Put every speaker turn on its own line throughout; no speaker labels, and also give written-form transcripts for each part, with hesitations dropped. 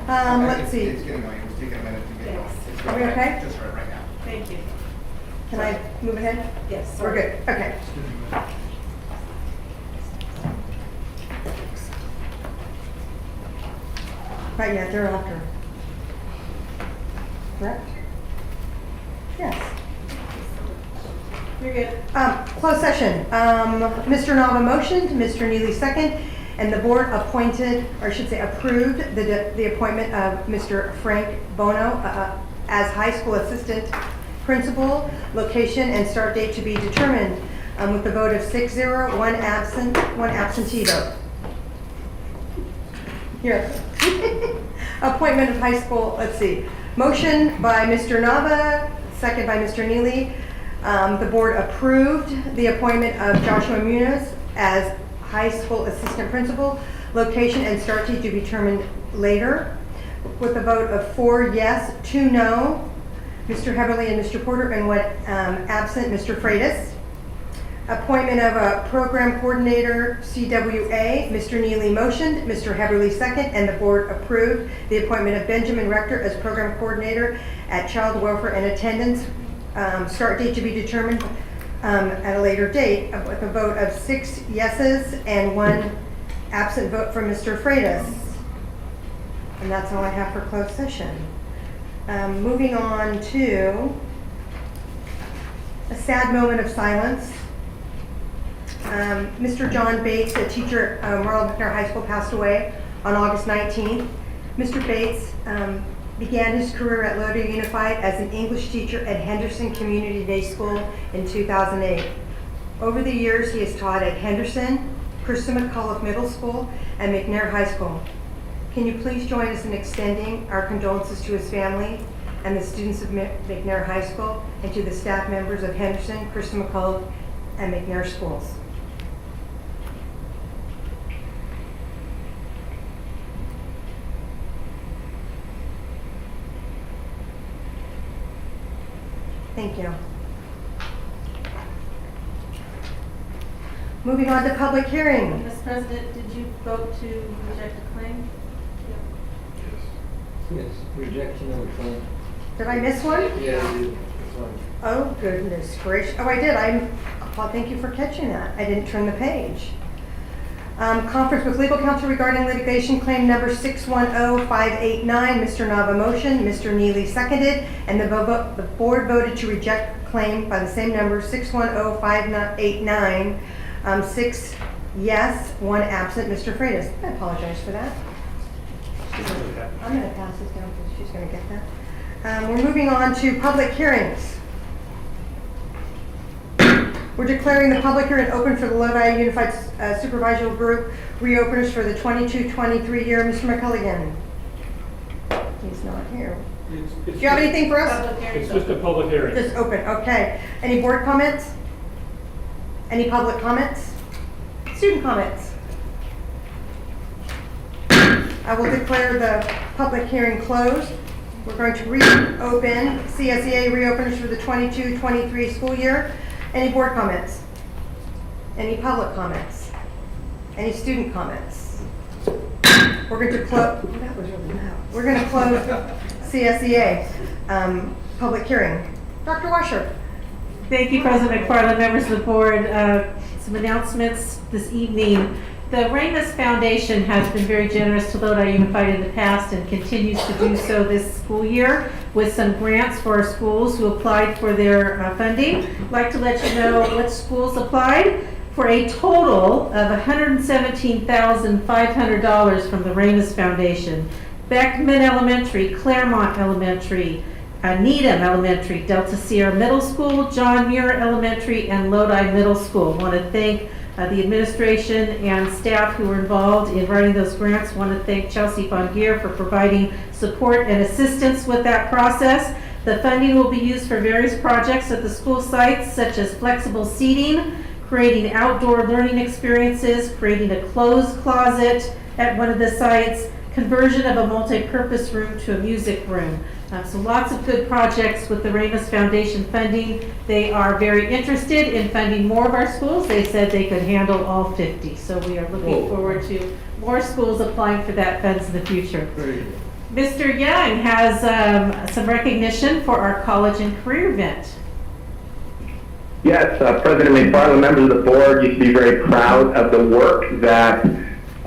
Let's see.
It's getting going. It's taking a minute to get going. It's
Are we
going
okay?
Just right now.
Thank you.
Can I move ahead?
Yes.
We're good, okay. Right, yeah, they're after. Correct? Yes.
You're good.
Closed session. Mr. Nava motioned, Mr. Neely second, and the board appointed, or I should say approved, the appointment of Mr. Frank Bono as high school assistant principal, location and start date to be determined, with the vote of 6-0, one absent, one absentee vote. Here. Appointment of high school, let's see. Motion by Mr. Nava, second by Mr. Neely. The board approved the appointment of Joshua Munoz as high school assistant principal, location and start date to be determined later, with a vote of 4 yes, 2 no, Mr. Heberly and Mr. Porter, and what absent, Mr. Freitas. Appointment of a program coordinator, CWA, Mr. Neely motioned, Mr. Heberly second, and the board approved the appointment of Benjamin Rector as program coordinator at Child Welfare and Attendance, start date to be determined at a later date, with a vote of 6 yeses and 1 absent vote from Mr. Freitas. And that's all I have for closed session. Moving on to a sad moment of silence. Mr. John Bates, a teacher at Marlon McNair High School, passed away on August 19th. Mr. Bates began his career at Lodi Unified as an English teacher at Henderson Community Day School in 2008. Over the years, he has taught at Henderson, Christa McAuliffe Middle School, and McNair High School. Can you please join us in extending our condolences to his family and the students of McNair High School, and to the staff members of Henderson, Christa McAuliffe, and McNair schools. Thank you. Moving on to public hearing.
Mr. President, did you vote to reject the claim?
Yes, rejection of the claim.
Did I miss one?
Yeah, you did. Sorry.
Oh, goodness gracious. Oh, I did. Well, thank you for catching that. I didn't turn the page. Conference with legal counsel regarding litigation claim number 610589. Mr. Nava motion, Mr. Neely seconded, and the board voted to reject claim by the same number, 610589. 6 yes, 1 absent, Mr. Freitas. I apologize for that. I'm going to pass this down because she's going to get that. We're moving on to public hearings. We're declaring the public hearing open for the Lodi Unified Supervisory Group reopeners for the 22-23 year. Mr. McCulligan. He's not here. Do you have anything for us?
Public hearing.
It's just a public hearing.
Just open, okay. Any board comments? Any public comments? Student comments? I will declare the public hearing closed. We're going to reopen CSEA reopeners for the 22-23 school year. Any board comments? Any public comments? Any student comments? We're going to close. Oh, that was really loud. We're going to close CSEA public hearing. Dr. Washer.
Thank you, President McFarland, members of the board. Some announcements this evening. The Ramus Foundation has been very generous to Lodi Unified in the past and continues to do so this school year with some grants for our schools who applied for their funding. I'd like to let you know what schools applied for a total of $117,500 from the Ramus Foundation. Beckman Elementary, Claremont Elementary, Needham Elementary, Delta Sierra Middle School, John Muir Elementary, and Lodi Middle School. I want to thank the administration and staff who were involved in writing those grants. I want to thank Chelsea Fongier for providing support and assistance with that process. The funding will be used for various projects at the school sites, such as flexible seating, creating outdoor learning experiences, creating a clothes closet at one of the sites, conversion of a multi-purpose room to a music room. So lots of good projects with the Ramus Foundation funding. They are very interested in funding more of our schools. They said they could handle all 50. So we are looking forward to more schools applying for that funds in the future.
Very good.
Mr. Young has some recognition for our college and career event.
Yes, President McFarland, members of the board, you should be very proud of the work that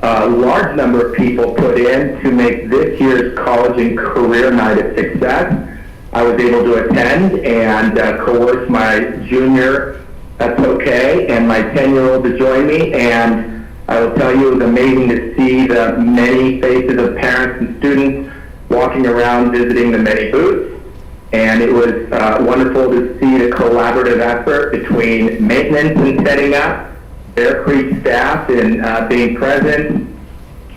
a large number of people put in to make this year's college and career night a success. I was able to attend and coerce my junior, that's okay, and my 10-year-old to join me, and I will tell you it was amazing to see the many faces of parents and students walking around visiting the many booths. And it was wonderful to see the collaborative effort between maintenance and setting up, Bear Creek staff and being present.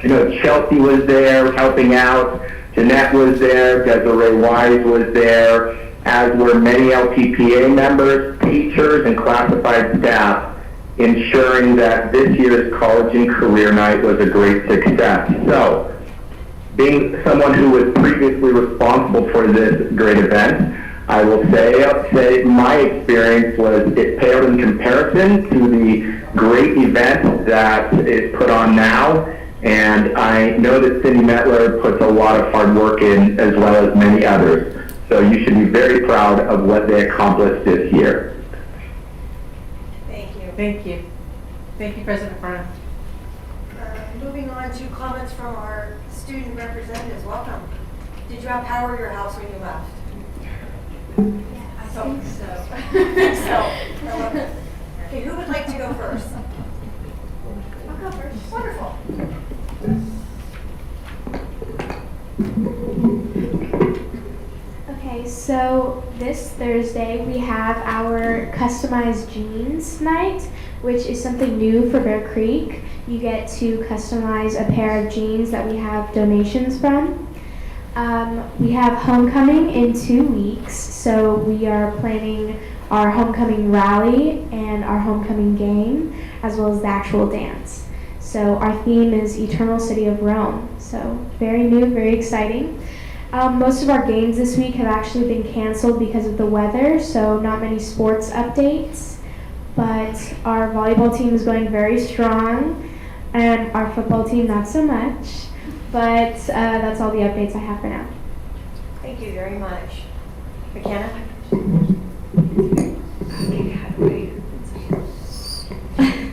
You know, Chelsea was there helping out, Jeanette was there, Desiree Wise was there, as were many LPPA members, teachers, and classified staff, ensuring that this year's College and Career Night was a great success. So, being someone who was previously responsible for this great event, I will say my experience was it paled in comparison to the great event that is put on now, and I know that Cindy Metler puts a lot of hard work in as well as many others. So you should be very proud of what they accomplished this year.
Thank you.
Thank you. Thank you, President Farnham.
Moving on to comments from our student representatives. Welcome. Did you have power at your house when you left? I think so. So. Okay, who would like to go first? I'll go first. Wonderful.
Okay, so this Thursday we have our customized jeans night, which is something new for Bear Creek. You get to customize a pair of jeans that we have donations from. We have homecoming in 2 weeks, so we are planning our homecoming rally and our homecoming game, as well as the actual dance. So our theme is Eternal City of Rome. So very new, very exciting. Most of our games this week have actually been canceled because of the weather, so not many sports updates. But our volleyball team is going very strong, and our football team not so much. But that's all the updates I have for now.
Thank you very much. McKenna?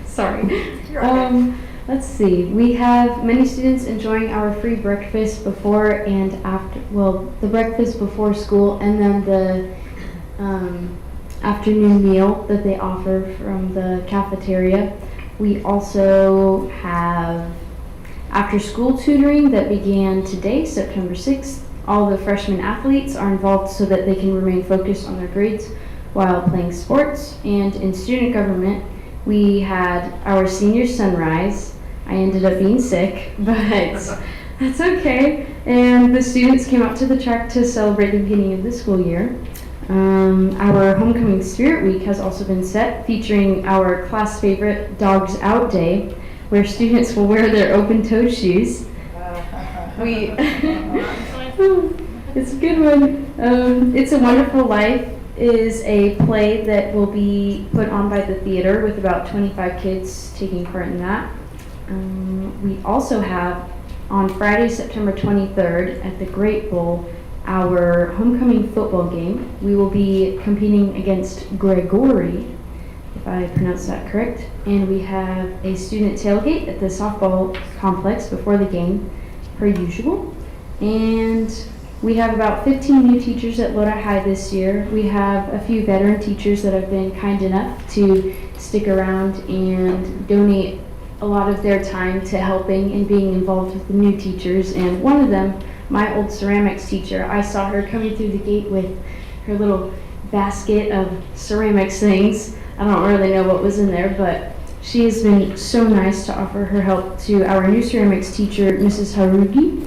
Sorry.
You're okay.
Let's see. We have many students enjoying our free breakfast before and after, well, the breakfast before school and then the afternoon meal that they offer from the cafeteria. We also have after school tutoring that began today, September 6th. All the freshman athletes are involved so that they can remain focused on their grades while playing sports. And in student government, we had our senior sunrise. I ended up being sick, but that's okay. And the students came out to the track to celebrate the beginning of the school year. Our Homecoming Spirit Week has also been set, featuring our class favorite Dogs Out Day, where students will wear their open-toed shoes. It's a good one. It's a Wonderful Life is a play that will be put on by the theater with about 25 kids taking part in that. We also have on Friday, September 23rd at the Great Bowl, our homecoming football game. We will be competing against Gregory, if I pronounce that correct, and we have a student tailgate at the softball complex before the game, per usual. And we have about 15 new teachers at Lodi High this year. We have a few veteran teachers that have been kind enough to stick around and donate a lot of their time to helping and being involved with the new teachers. And one of them, my old ceramics teacher, I saw her coming through the gate with her little basket of ceramics things. I don't really know what was in there, but she has been so nice to offer her help to our new ceramics teacher, Mrs. Harugi.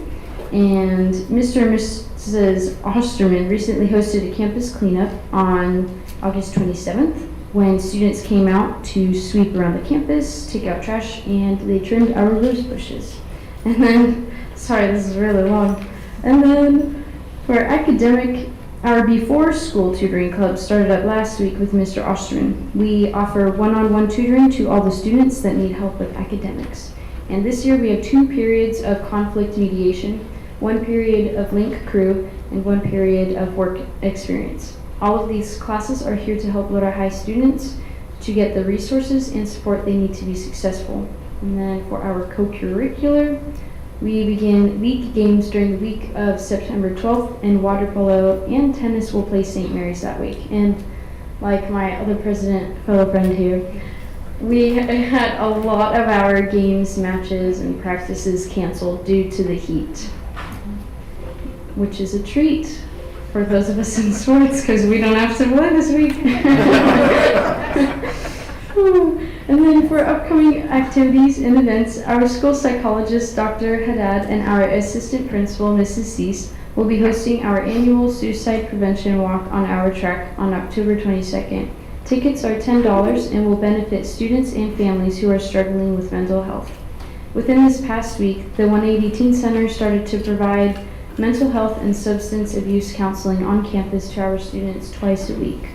And Mr. and Mrs. Osterman recently hosted a campus cleanup on August 27th when students came out to sweep around the campus, take out trash, and they trimmed our rose bushes. And then, sorry, this is really long. And then for academic, our before school tutoring club started up last week with Mr. Osterman. We offer one-on-one tutoring to all the students that need help with academics. And this year we have 2 periods of conflict mediation. 1 period of link crew, and 1 period of work experience. All of these classes are here to help Lodi High students to get the resources and support they need to be successful. And then for our co-curricular, we begin league games during the week of September 12th, and water polo and tennis will play St. Mary's that week. And like my other fellow friend here, we had a lot of our games, matches, and practices canceled due to the heat, which is a treat for those of us in sports because we don't have to play this week. And then for upcoming activities and events, our school psychologist, Dr. Haddad, and our assistant principal, Mrs. Cease, will be hosting our annual suicide prevention walk on our track on October 22nd. Tickets are $10 and will benefit students and families who are struggling with mental health. Within this past week, the 180 Teen Center started to provide mental health and substance abuse counseling on campus to our students twice a week.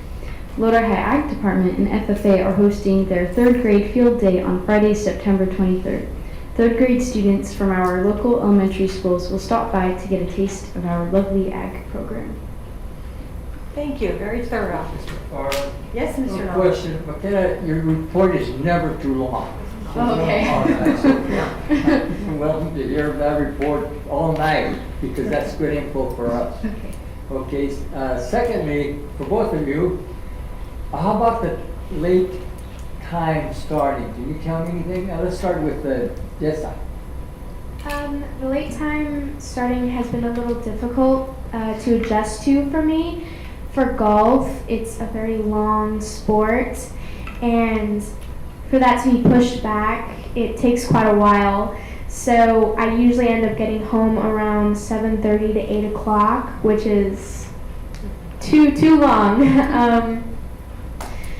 Lodi High Ag Department and FFA are hosting their 3rd grade field day on Friday, September 23rd. 3rd grade students from our local elementary schools will stop by to get a taste of our lovely ag program.
Thank you, very thorough. Yes, Mr.
No
Nava.
question, McKenna, your report is never too long.
Okay.
You're welcome to hear that report all night, because that's good info for us. Okay, secondly, for both of you, how about the late time starting? Can you tell me anything? Let's start with Jessa.
The late time starting has been a little difficult to adjust to for me. For golf, it's a very long sport, and for that to be pushed back, it takes quite a while. So I usually end up getting home around 7:30 to 8 o'clock, which is too long.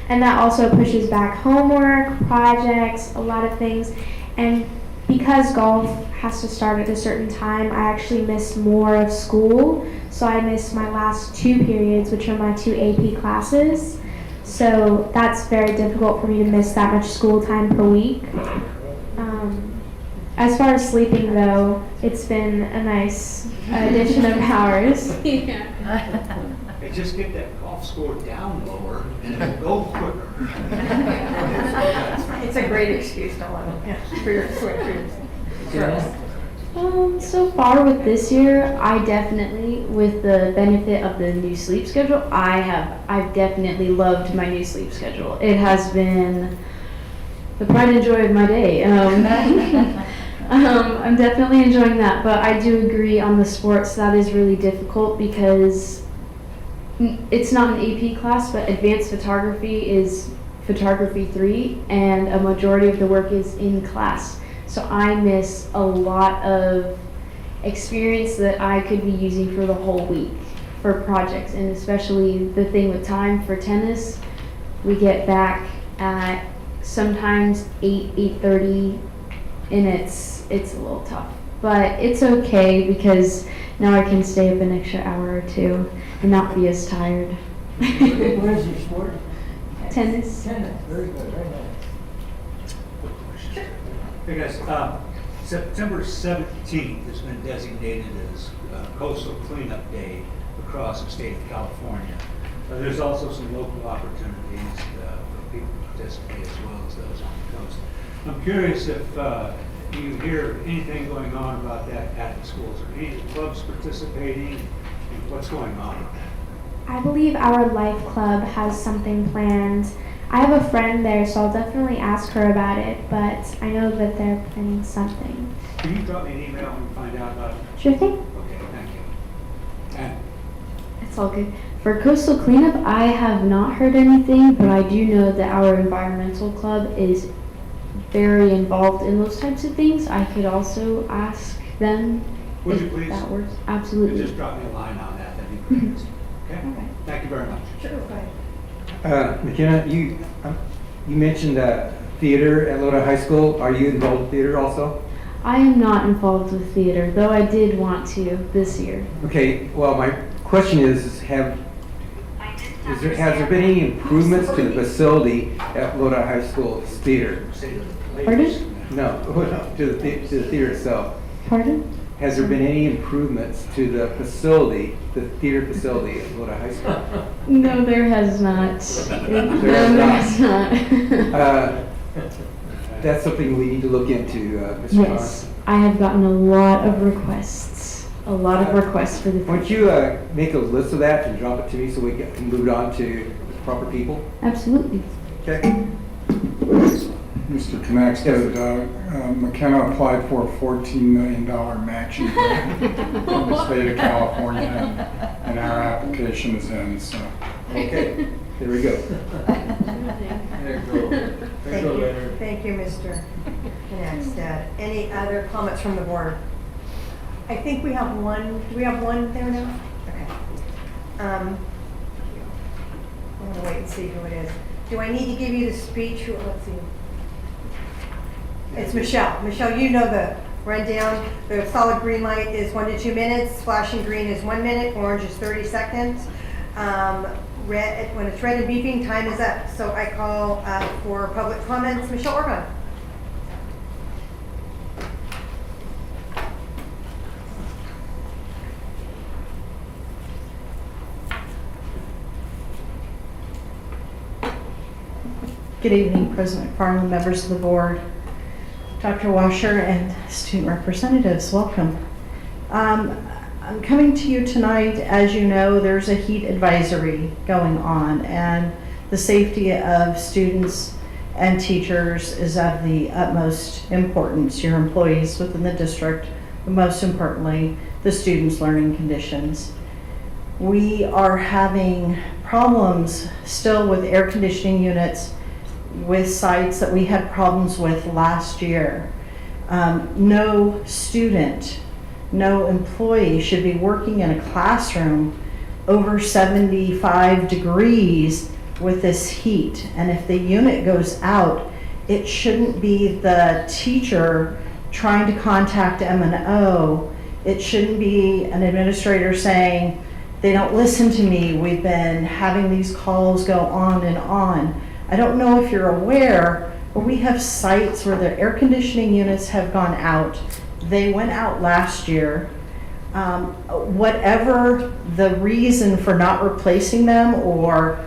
And that also pushes back homework, projects, a lot of things. And because golf has to start at a certain time, I actually missed more of school. So I missed my last 2 periods, which are my 2 AP classes. So that's very difficult for me to miss that much school time per week. As far as sleeping though, it's been a nice addition of hours.
Yeah.
Hey, just get that golf score down lower and it'll go quicker.
It's a great excuse, don't let them, for your switchers.
So far with this year, I definitely, with the benefit of the new sleep schedule, I've definitely loved my new sleep schedule. It has been the pride and joy of my day. I'm definitely enjoying that, but I do agree on the sports that is really difficult because it's not an AP class, but advanced photography is photography 3, and a majority of the work is in class. So I miss a lot of experience that I could be using for the whole week for projects, and especially the thing with time for tennis, we get back at sometimes 8:30, and it's a little tough. But it's okay because now I can stay up an extra hour or 2 and not be as tired.
What is your sport?
Tennis.
Tennis, very good, very nice.
Hey guys, September 17th has been designated as Coastal Cleanup Day across the state of California. There's also some local opportunities for people to participate as well as those on the coast. I'm curious if you hear anything going on about that at the schools. Are any clubs participating and what's going on with that?
I believe our Life Club has something planned. I have a friend there, so I'll definitely ask her about it, but I know that they're planning something.
Can you drop me an email and find out about it?
Sure thing.
Okay, thank you. And
It's all good. For coastal cleanup, I have not heard anything, but I do know that our environmental club is very involved in those types of things. I could also ask them
would you
if
please?
that works.
You
Absolutely.
just drop me a line on that, that'd be great. Okay? Thank you very much.
Sure, go ahead.
McKenna, you mentioned theater at Lodi High School. Are you involved with theater also?
I am not involved with theater, though I did want to this year.
Okay, well, my question is has there been any improvements to the facility at Lodi High School's theater?
Say to the
Pardon?
ladies.
No, to the theater itself.
Pardon?
has there been any improvements to the facility, the theater facility at Lodi High School?
No, there has not.
There has not.
not.
That's something we need to look into, Mr.
Yes,
Thomas.
I have gotten a lot of requests. A lot of requests for the.
Why don't you make a list of that and drop it to me so we can move it on to the proper people?
Absolutely.
Okay.
Mr. Connect said McKenna applied for a $14 million matching grant from the state of California, and our application is in, so.
Okay, there we go.
There you go.
Thank you, thank you, Mr. Knapstad. Any other comments from the board? I think we have one, do we have one there now? Okay. I'm gonna wait and see who it is. Do I need to give you the speech? Let's see. It's Michelle. Michelle, you know the rundown. The solid green light is 1 to 2 minutes, flashing green is 1 minute, orange is 30 seconds. Red, when it's red and beeping, time is up. So I call for public comments. Michelle Orban.
Good evening, President McFarland, members of the board, Dr. Washer, and student representatives. Welcome. I'm coming to you tonight. As you know, there's a heat advisory going on, and the safety of students and teachers is of the utmost importance. Your employees within the district, but most importantly, the students' learning conditions. We are having problems still with air conditioning units with sites that we had problems with last year. No student, no employee should be working in a classroom over 75 degrees with this heat. And if the unit goes out, it shouldn't be the teacher trying to contact M&O. It shouldn't be an administrator saying, they don't listen to me. We've been having these calls go on and on. I don't know if you're aware, but we have sites where the air conditioning units have gone out. They went out last year. Whatever the reason for not replacing them or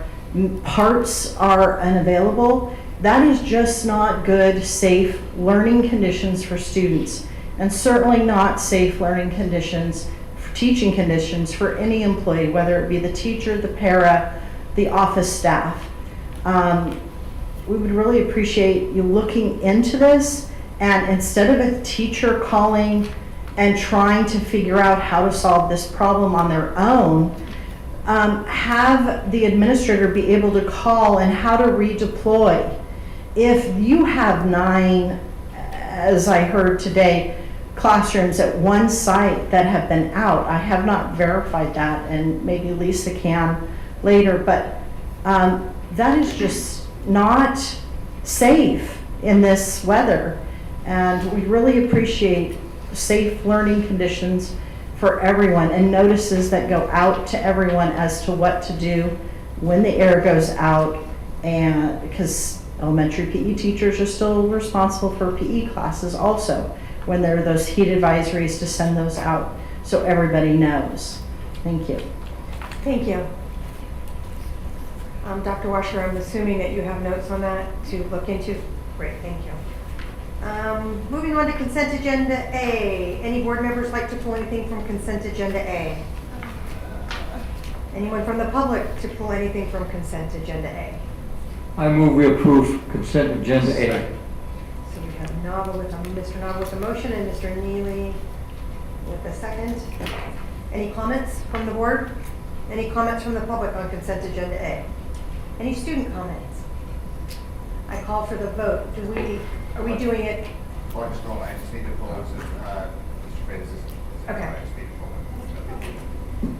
parts are unavailable, that is just not good, safe learning conditions for students, and certainly not safe learning conditions, teaching conditions for any employee, whether it be the teacher, the para, the office staff. We would really appreciate you looking into this, and instead of a teacher calling and trying to figure out how to solve this problem on their own, have the administrator be able to call and how to redeploy. If you have 9, as I heard today, classrooms at one site that have been out, I have not verified that, and maybe Lisa can later, but that is just not safe in this weather. And we really appreciate safe learning conditions for everyone and notices that go out to everyone as to what to do when the air goes out, and because elementary PE teachers are still responsible for PE classes also when there are those heat advisories, to send those out so everybody knows. Thank you.
Thank you. Dr. Washer, I'm assuming that you have notes on that to look into. Great, thank you. Moving on to consent agenda A. Any board members like to pull anything from consent agenda A? Anyone from the public to pull anything from consent agenda A?
I move we approve consent agenda A.
So we have Mr. Nava with a motion and Mr. Neely with a second. Any comments from the board? Any comments from the public on consent agenda A? Any student comments? I call for the vote. Are we doing it?
Well, I just need to pull out Mr. Bates.
Okay.
I just need to pull it.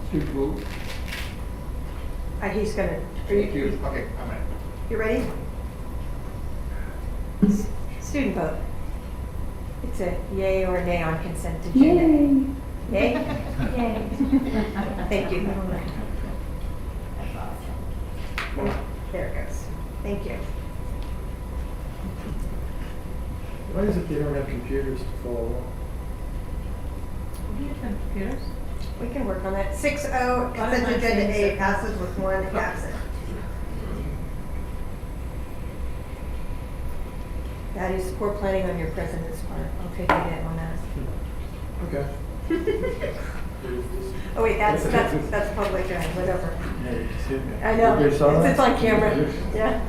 Student vote.
He's gonna.
Thank you.
Okay, I'm ready.
You ready? Student vote. It's a yay or nay on consent agenda.
Yay.
Yay?
Yay.
Thank you. There it goes. Thank you.
Why is it they don't have computers to follow along?
Computers?
We can work on that. 6-0, consent agenda A passes with one absent. That is poor planning on your president's part. I'll take it in on that.
Okay.
Oh wait, that's public, whatever. I know,
Everybody saw
it's
that?
on camera, yeah.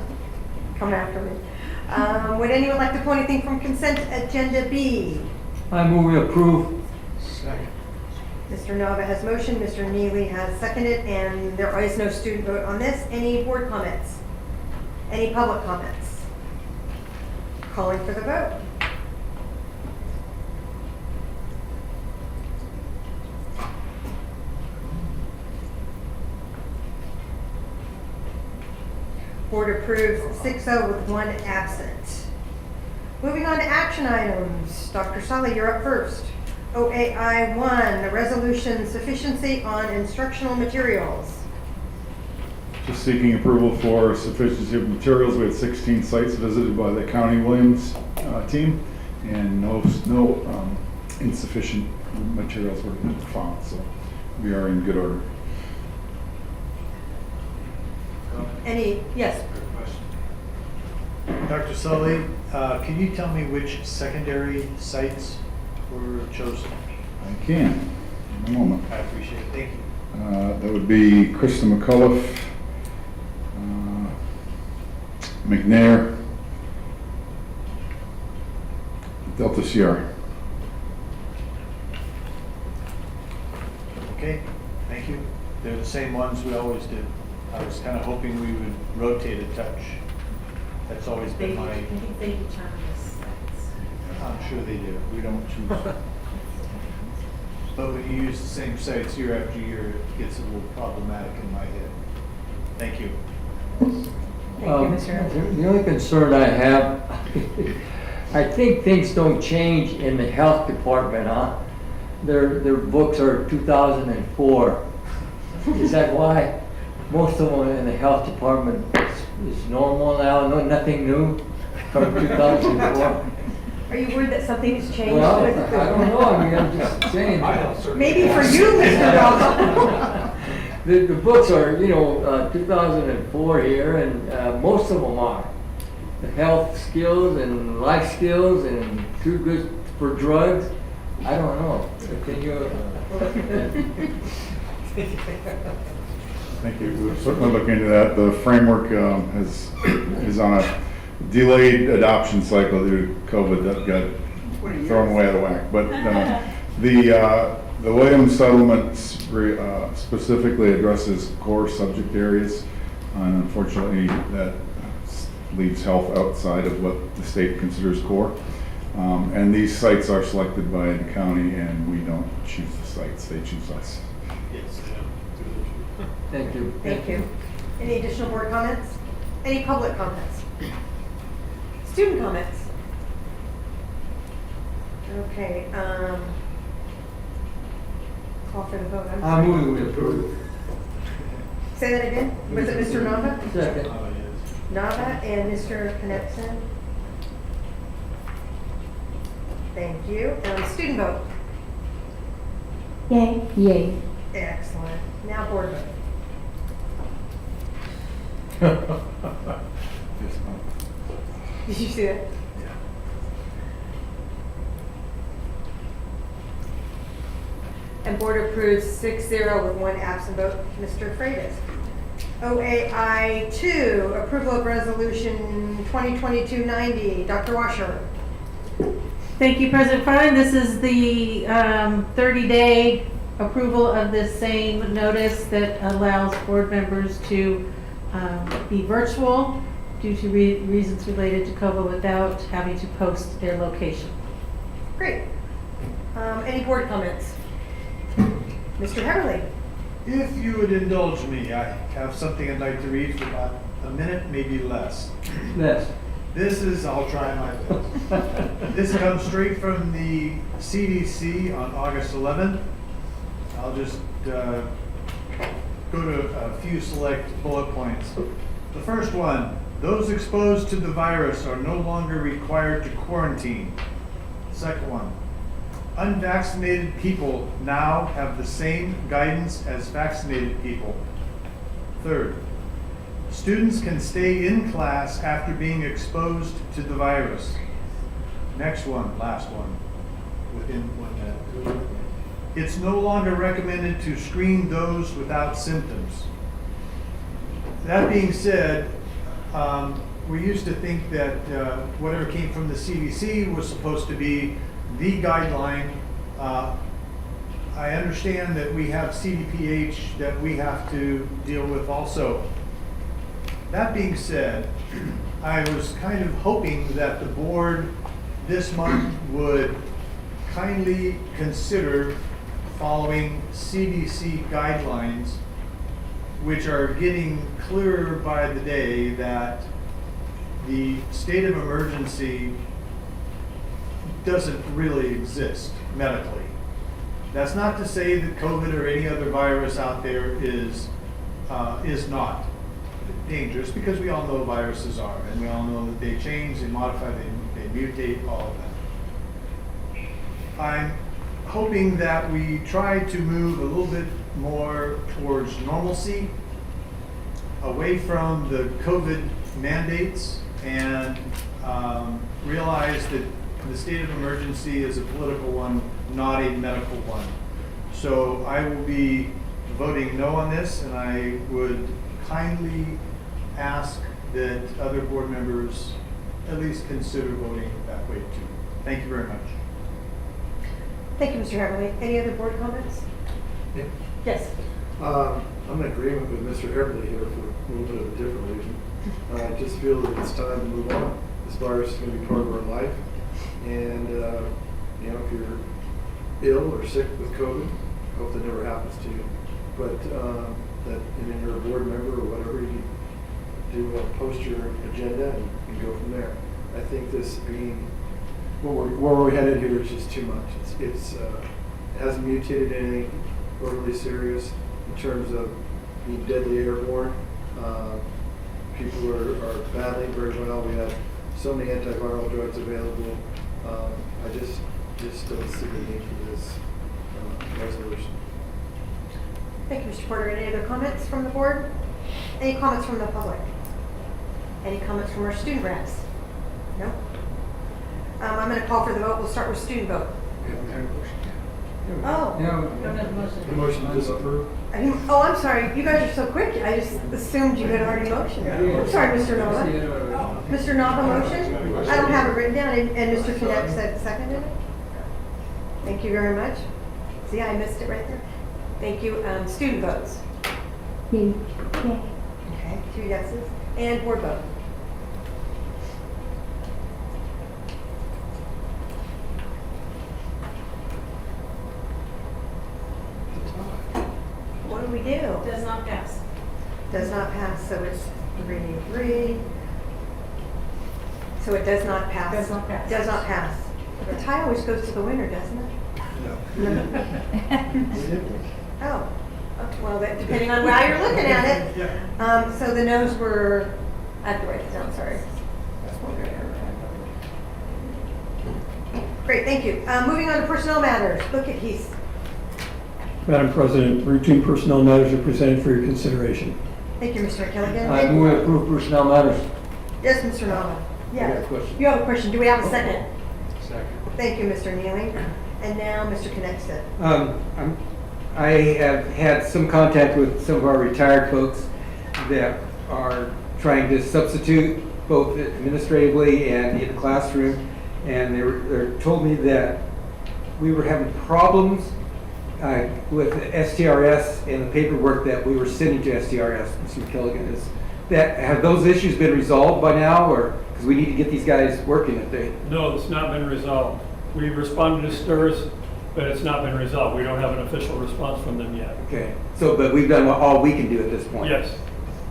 Come after me. Would anyone like to pull anything from consent agenda B?
I move we approve.
Second.
Mr. Nava has motioned, Mr. Neely has seconded, and there is no student vote on this. Any board comments? Any public comments? Calling for the vote. Board approves 6-0 with one absent. Moving on to action items. Dr. Sally, you're up first. OAI 1, the resolution sufficiency on instructional materials.
Just seeking approval for sufficiency of materials. We had 16 sites visited by the County Williams team, and no insufficient materials were found, so we are in good order.
Any, yes,
Dr. Sully, can you tell me which secondary sites were chosen?
I can, in a moment.
I appreciate it, thank you.
That would be Krista McCullough, McNair, Delta Sierra.
Okay, thank you. They're the same ones we always do. I was kind of hoping we would rotate a touch. That's always been my,
They determine the sites.
I'm sure they do. We don't choose. But when you use the same sites year after year, it gets a little problematic in my head. Thank you.
thank you, Mr. Evans.
The only concern I have, I think things don't change in the health department, huh? Their books are 2004. Is that why? Most of them in the health department is normal now, nothing new from 2004.
Are you worried that something has changed?
Well, I don't know, I mean, I'm just saying.
Maybe for you, Mr. Nava.
The books are, 2004 here, and most of them are. The health skills and life skills and too good for drugs. I don't know. Can you?
Thank you. We'll certainly look into that. The framework is on a delayed adoption cycle due to COVID that got thrown away out of whack. But the Williams settlement specifically addresses core subject areas, and unfortunately that leaves health outside of what the state considers core. And these sites are selected by the county, and we don't choose the sites; they choose us.
Yes.
Thank you.
Thank you. Any additional board comments? Any public comments? Student comments? Okay, call for the vote. I'm
I
sorry.
move we approve.
Say that again? Was it Mr. Nava?
Second.
Nava and Mr. Knudsen? Thank you. Student vote?
Yay.
Yay.
Excellent. Now board vote. Did you see it? And board approves 6-0 with one absent vote, Mr. Freitas. OAI 2, approval of resolution 2022-90, Dr. Washer.
Thank you, President Fine. This is the 30-day approval of this same notice that allows board members to be virtual due to reasons related to COVID without having to post their location.
Great. Any board comments? Mr. Heberly.
If you would indulge me, I have something I'd like to read for about a minute, maybe less.
Yes.
This is, I'll try my best. This comes straight from the CDC on August 11th. I'll just go to a few select bullet points. The first one, Those exposed to the virus are no longer required to quarantine. Second one, unvaccinated people now have the same guidance as vaccinated people. Third, students can stay in class after being exposed to the virus. Next one, last one, within 1 minute. It's no longer recommended to screen those without symptoms. That being said, we used to think that whatever came from the CDC was supposed to be the guideline. I understand that we have CDPH that we have to deal with also. That being said, I was kind of hoping that the board this month would kindly consider following CDC guidelines, which are getting clearer by the day that the state of emergency doesn't really exist medically. That's not to say that COVID or any other virus out there is not dangerous, because we all know viruses are, and we all know that they change, they modify, they mutate, all of that. I'm hoping that we try to move a little bit more towards normalcy, away from the COVID mandates, and realize that the state of emergency is a political one, not a medical one. So I will be voting no on this, and I would kindly ask that other board members at least consider voting that way too. Thank you very much.
Thank you, Mr. Haverly. Any other board comments?
Yeah.
Yes.
I'm in agreement with Mr. Everly here for a little bit of a different reason. I just feel that it's time to move on. This virus is going to be part of our life. And, if you're ill or sick with COVID, I hope that never happens to you. But that you're a board member or whatever, you do post your agenda and go from there. I think this being, where we're headed here is just too much. It hasn't mutated anything overly serious in terms of being deadly airborne. People are battling very well. We have so many antiviral drugs available. I just don't see the need for this resolution.
Thank you, Mr. Porter. Any other comments from the board? Any comments from the public? Any comments from our student reps? No? I'm going to call for the vote. We'll start with student vote. Oh.
The motion to disapprove?
I'm sorry. You guys are so quick. I just assumed you had already motioned. I'm sorry, Mr. Nova. Mr. Nova motion? I don't have it written down. And Mr. Connect said seconded it? Thank you very much. See, I missed it right there. Thank you. Student votes?
Yay.
Okay, 2 yeses. And board vote? What do we do?
Does not pass.
Does not pass, so it's 3-3. So it does not pass.
Does not pass.
Does not pass. The tie always goes to the winner, doesn't it? Oh, well, depending on how you're looking at it. So the no's were, I have to write this down, sorry. Great, thank you. Moving on to personnel matters. Look at Heath.
Madam President, routine personnel matters are presented for your consideration.
Thank you, Mr. Kelligan.
I move to approve personnel matters.
Yes, Mr. Nava.
I got a question.
You have a question. Do we have a second?
Second.
Thank you, Mr. Neely. And now, Mr. Connexted.
I have had some contact with some of our retired folks that are trying to substitute both administratively and in the classroom, and they told me that we were having problems with STRS and the paperwork that we were sending to STRS. Mr. McKilligan, have those issues been resolved by now, or because we need to get these guys working if they?
No, it's not been resolved. We responded to STRS, but it's not been resolved. We don't have an official response from them yet.
Okay, so but we've done all we can do at this point.
Yes,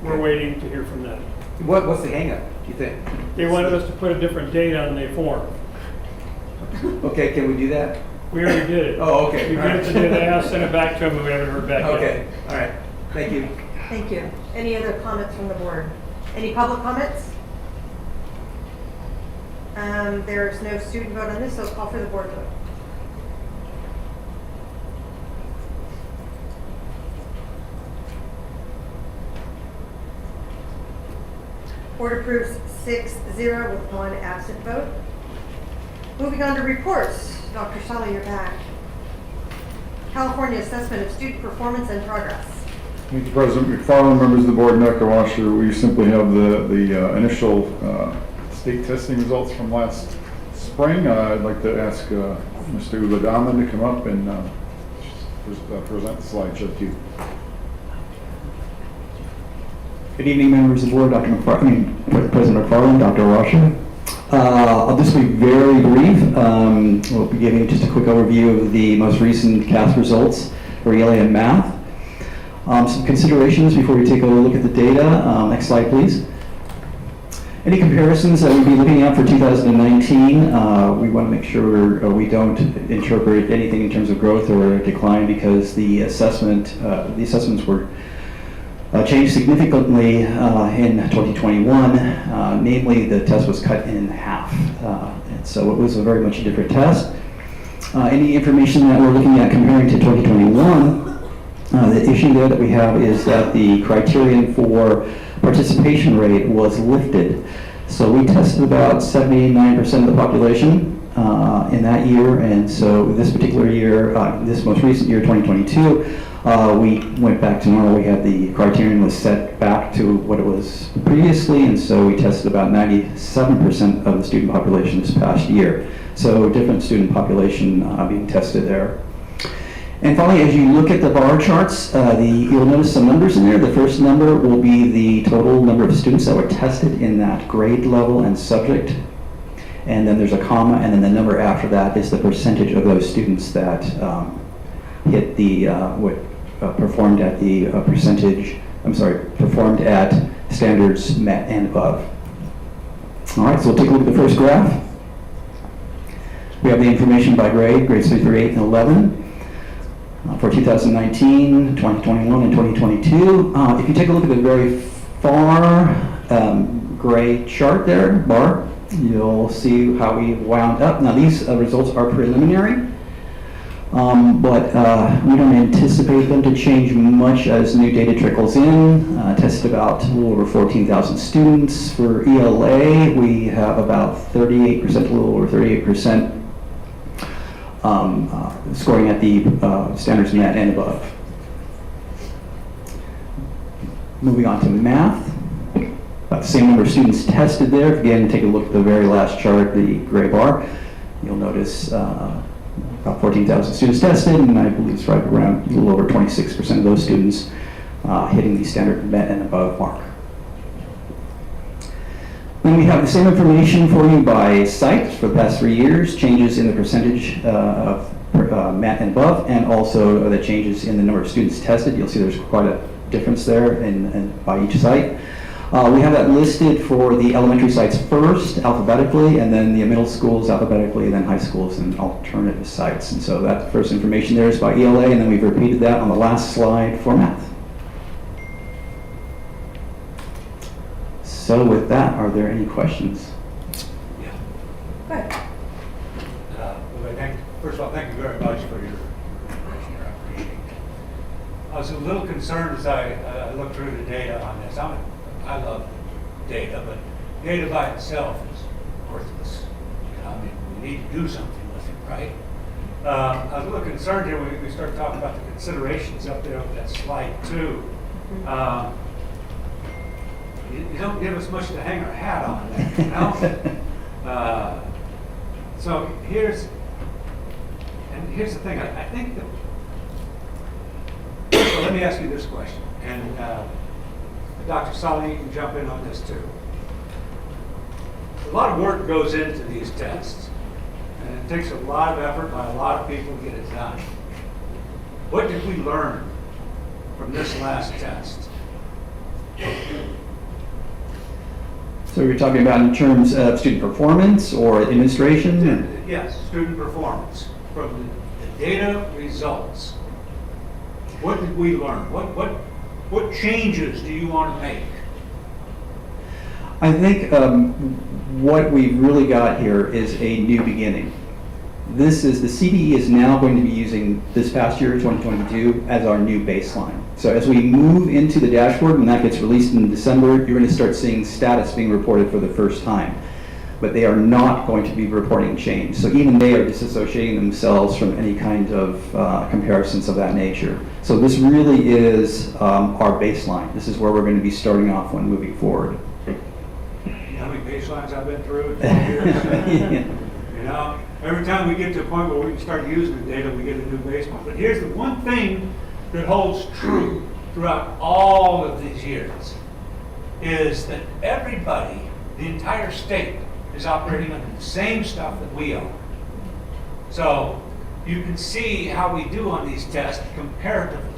we're waiting to hear from them.
What's the hang-up, do you think?
They wanted us to put a different date on the form.
Okay, can we do that?
We already did it.
Oh, okay.
We did it today. They asked, sent it back to them, and we haven't heard back yet.
Okay, all right. Thank you.
Thank you. Any other comments from the board? Any public comments? There's no student vote on this, so I'll call for the board vote. Board approves 6-0 with 1 absent vote. Moving on to reports. Dr. Sally, you're back. California Assessment of Student Performance and Progress.
Thank you, President McFarland, members of the board, and Dr. Washer. We simply have the initial state testing results from last spring. I'd like to ask Mr. Uladama to come up and present the slideshow to you.
Good evening, members of the board, President McFarland, Dr. Washer. I'll just be very brief. We'll be giving just a quick overview of the most recent CAS results for ELA and math. Some considerations before we take a look at the data. Next slide, please. Any comparisons that we'll be looking at for 2019, we want to make sure we don't interpret anything in terms of growth or decline because the assessments were changed significantly in 2021. Namely, the test was cut in half. And so it was a very much different test. Any information that we're looking at comparing to 2021, the issue there that we have is that the criterion for participation rate was lifted. So we tested about 79% of the population in that year, and so this particular year, this most recent year, 2022, we went back to normal. We had the criterion was set back to what it was previously, and so we tested about 97% of the student population this past year. So different student population being tested there. And finally, as you look at the bar charts, you'll notice some numbers in there. The first number will be the total number of students that were tested in that grade level and subject. And then there's a comma, and then the number after that is the percentage of those students that hit the, performed at the performed at standards met and above. All right, so we'll take a look at the first graph. We have the information by grade, grades 3 through 8 and 11. For 2019, 2021, and 2022. If you take a look at the very far gray chart there, bar, you'll see how we wound up. Now these results are preliminary, but we don't anticipate them to change much as new data trickles in. Tested about a little over 14,000 students. For ELA, we have about 38%, a little over 38%. Scoring at the standards met and above. Moving on to math, about the same number of students tested there. Again, take a look at the very last chart, the gray bar. You'll notice about 14,000 students tested, and I believe it's right around a little over 26% of those students hitting the standard met and above mark. Then we have the same information for you by site for the past 3 years, changes in the percentage of met and above, and also the changes in the number of students tested. You'll see there's quite a difference there by each site. We have that listed for the elementary sites first, alphabetically, and then the middle schools alphabetically, and then high schools and alternative sites. And so that first information there is by ELA, and then we've repeated that on the last slide for math. So with that, are there any questions?
Yeah.
Go ahead.
First of all, thank you very much for your information. I appreciate it. I was a little concerned as I looked through the data on this. I love data, but data by itself is worthless. You know, I mean, we need to do something with it, right? I was a little concerned here when we started talking about the considerations up there with that slide 2. You don't give us much to hang our hat on there, you know? So here's the thing. I think that, so let me ask you this question, and Dr. Sally, you can jump in on this too. A lot of work goes into these tests, and it takes a lot of effort by a lot of people to get it done. What did we learn from this last test?
So you're talking about in terms of student performance or administration?
Yes, student performance. From the data results, what did we learn? What changes do you want to make?
I think what we've really got here is a new beginning. The CBE is now going to be using this past year, 2022, as our new baseline. So as we move into the dashboard, when that gets released in December, you're going to start seeing status being reported for the first time. But they are not going to be reporting change. So even they are disassociating themselves from any kind of comparisons of that nature. So this really is our baseline. This is where we're going to be starting off when moving forward.
You know how many baselines I've been through in 4 years? You know, every time we get to a point where we can start using the data, we get a new baseline. But here's the one thing that holds true throughout all of these years, is that everybody, the entire state, is operating under the same stuff that we are. So you can see how we do on these tests comparatively.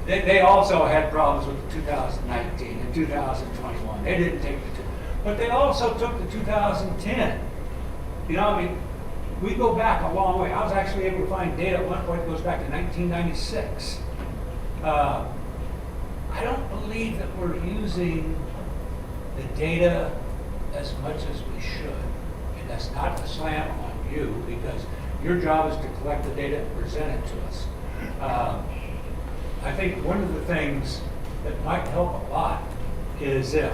They also had problems with the 2019 and 2021. They didn't take the two, but they also took the 2010. You know, I mean, we go back a long way. I was actually able to find data at one point that goes back to 1996. I don't believe that we're using the data as much as we should. And that's not a slam on you, because your job is to collect the data and present it to us. I think one of the things that might help a lot is if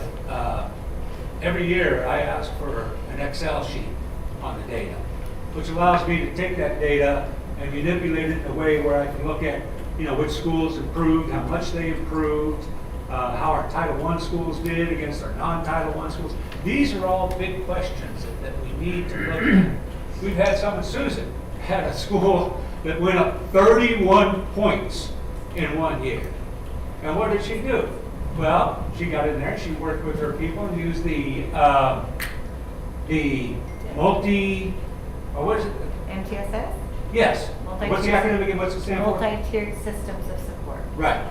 every year I ask for an Excel sheet on the data, which allows me to take that data and manipulate it in a way where I can look at, you know, which schools improved, how much they improved, how our Title I schools did against our non-Title I schools. These are all big questions that we need to look at. We've had someone, Susan, had a school that went up 31 points in 1 year. And what did she do? Well, she got in there, she worked with her people and used the what is it?
MTSS?
Yes. What's the acronym again? What's the stand for?
Multi-tiered systems of support.
Right.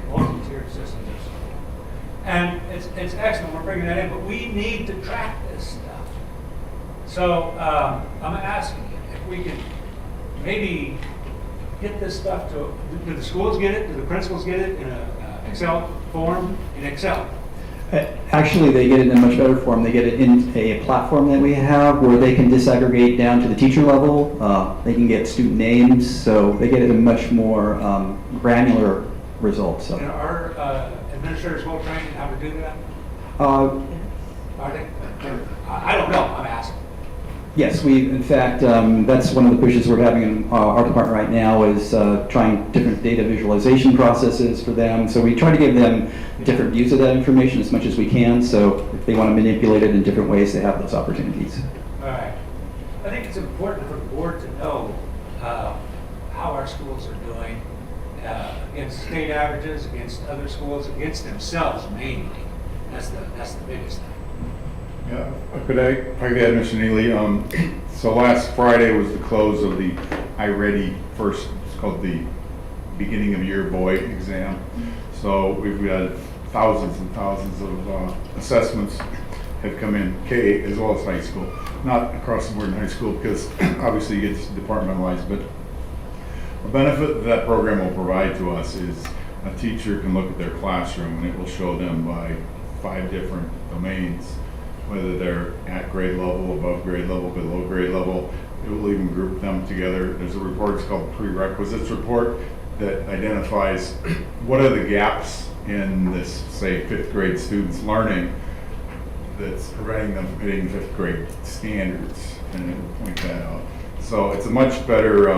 Multi-tiered systems of support. And it's excellent, we're bringing that in, but we need to track this stuff. So I'm asking you if we can maybe get this stuff to, do the schools get it? Do the principals get it in an Excel form? In Excel?
Actually, they get it in a much better form. They get it in a platform that we have where they can disaggregate down to the teacher level. They can get student names, so they get it in much more granular results. So.
And are administrators well trained in how to do that? Are they? I don't know, I'm asking.
Yes, in fact, that's one of the pushes we're having in our department right now is trying different data visualization processes for them. So we try to give them different views of that information as much as we can. So if they want to manipulate it in different ways, they have those opportunities.
All right. I think it's important for the board to know how our schools are doing against state averages, against other schools, against themselves mainly. That's the biggest thing.
Yeah, could I add, Mr. Neely? So last Friday was the close of the iReady first, it's called the beginning of year boy exam. So we've got thousands and thousands of assessments have come in, K as well as high school. Not across the board in high school because obviously it gets departmentalized, but a benefit that program will provide to us is a teacher can look at their classroom and it will show them by 5 different domains, whether they're at grade level, above grade level, below grade level. It will even group them together. There's a report, it's called prerequisites report, that identifies what are the gaps in this, say, 5th grade students' learning that's preventing them from hitting 5th grade standards, and it will point that out. So it's a much better,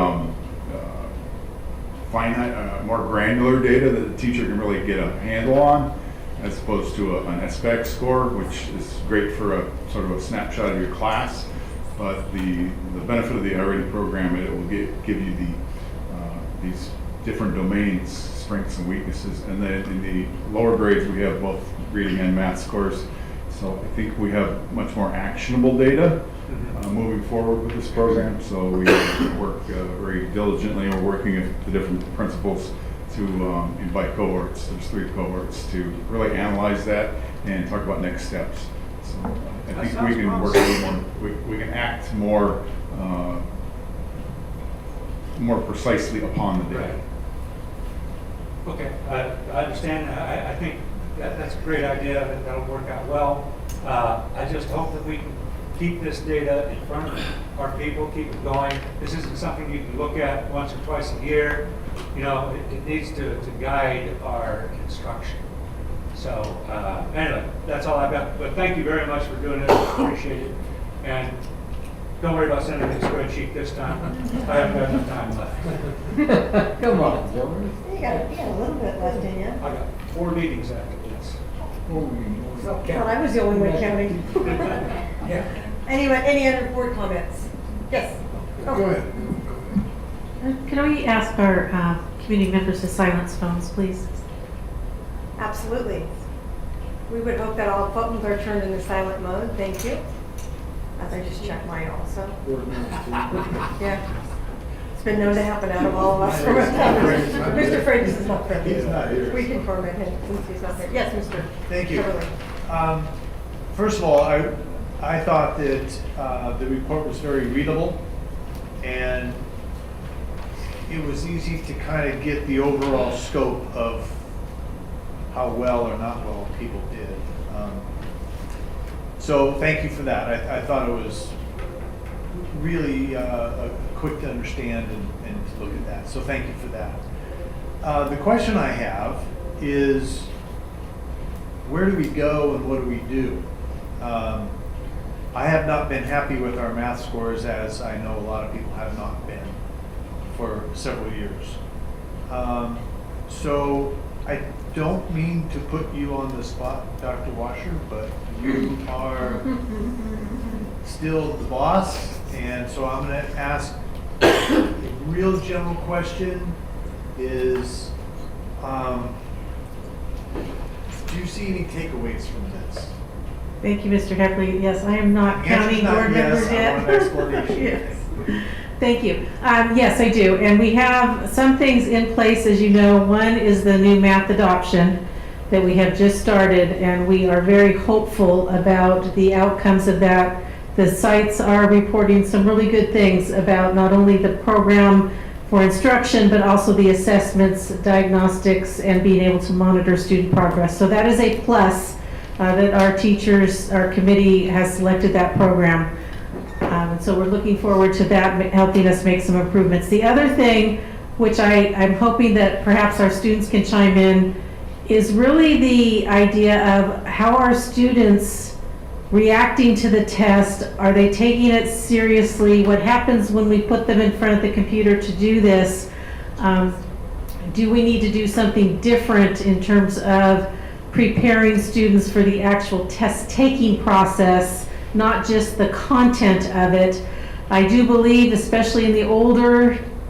finite, more granular data that the teacher can really get a handle on, as opposed to an SPEC score, which is great for a sort of a snapshot of your class. But the benefit of the iReady program, it will give you these different domains, strengths and weaknesses. And then in the lower grades, we have both reading and math scores. So I think we have much more actionable data moving forward with this program. So we work very diligently. We're working with the different principals to invite cohorts. There's 3 cohorts to really analyze that and talk about next steps. So I think we can work a little more. We can act more precisely upon the data.
Right. Okay, I understand. I think that's a great idea, and that'll work out well. I just hope that we can keep this data in front of our people, keep it going. This isn't something you can look at once or twice a year. You know, it needs to guide our instruction. So anyway, that's all I've got. But thank you very much for doing it. Appreciate it. And don't worry about sending me a spreadsheet this time. I haven't got enough time left.
Come on, George.
You got a little bit left in you.
I got 4 meetings after this.
Well, I was the only one counting.
Yeah.
Anyway, any other board comments? Yes.
Go ahead.
Can we ask our community members to silence phones, please?
Absolutely. We would hope that all phones are turned into silent mode. Thank you. As I just checked mine also. Yeah. It's been known to happen out of all of us. Mr. Freitas is not there.
He's not here.
We can torment him since he's not there. Yes, Mr.
Thank you.
Beverly.
First of all, I thought that the report was very readable, and it was easy to kind of get the overall scope of how well or not well people did. So thank you for that. I thought it was really quick to understand and to look at that. So thank you for that. The question I have is, where do we go and what do we do? I have not been happy with our math scores, as I know a lot of people have not been for several years. So I don't mean to put you on the spot, Dr. Washer, but you are still the boss, and so I'm going to ask a real general question is, do you see any takeaways from this?
Thank you, Mr. Hepley. Yes, I am not counting board members yet.
I want an explanation.
Yes. Thank you. Yes, I do. And we have some things in place, as you know. One is the new math adoption that we have just started, and we are very hopeful about the outcomes of that. The sites are reporting some really good things about not only the program for instruction, but also the assessments, diagnostics, and being able to monitor student progress. So that is a plus that our teachers, our committee has selected that program. And so we're looking forward to that helping us make some improvements. The other thing, which I'm hoping that perhaps our students can chime in, is really the idea of how our students reacting to the test. Are they taking it seriously? What happens when we put them in front of the computer to do this? Do we need to do something different in terms of preparing students for the actual test-taking process, not just the content of it? I do believe, especially in the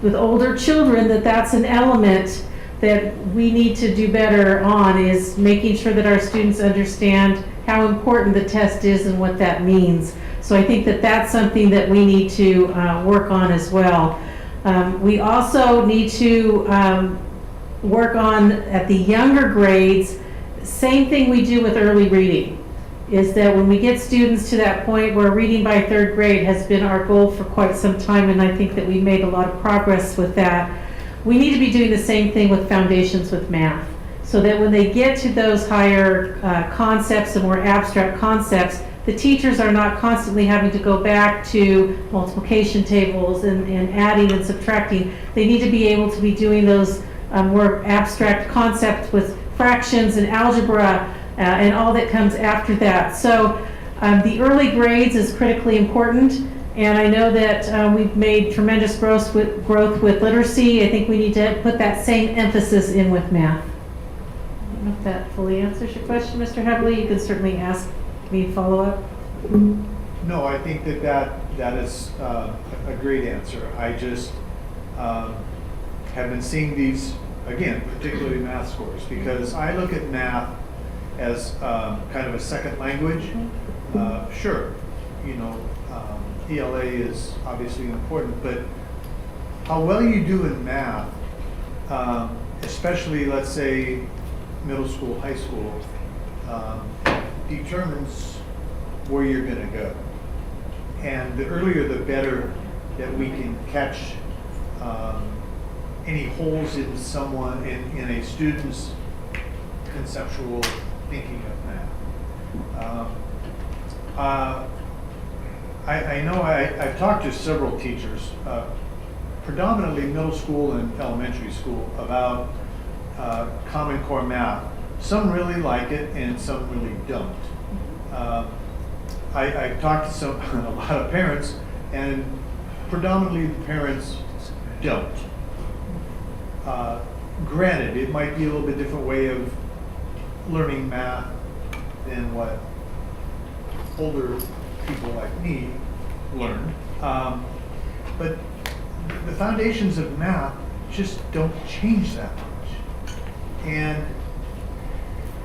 with older children, that that's an element that we need to do better on, is making sure that our students understand how important the test is and what that means. So I think that that's something that we need to work on as well. We also need to work on, at the younger grades, same thing we do with early reading, is that when we get students to that point where reading by 3rd grade has been our goal for quite some time, and I think that we made a lot of progress with that, we need to be doing the same thing with foundations with math, so that when they get to those higher concepts and more abstract concepts, the teachers are not constantly having to go back to multiplication tables and adding and subtracting. They need to be able to be doing those more abstract concepts with fractions and algebra and all that comes after that. So the early grades is critically important, and I know that we've made tremendous growth with literacy. I think we need to put that same emphasis in with math. I don't know if that fully answers your question, Mr. Hebley. You can certainly ask me follow-up.
No, I think that is a great answer. I just have been seeing these, again, particularly math scores, because I look at math as kind of a second language. Sure, you know, ELA is obviously important, but how well you do in math, especially, let's say, middle school, high school, determines where you're going to go. And the earlier the better that we can catch any holes in a student's conceptual thinking of math. I know I've talked to several teachers, predominantly middle school and elementary school, about Common Core math. Some really like it and some really don't. I've talked to a lot of parents, and predominantly the parents don't. Granted, it might be a little bit different way of learning math than what older people like me learn. But the foundations of math just don't change that much. And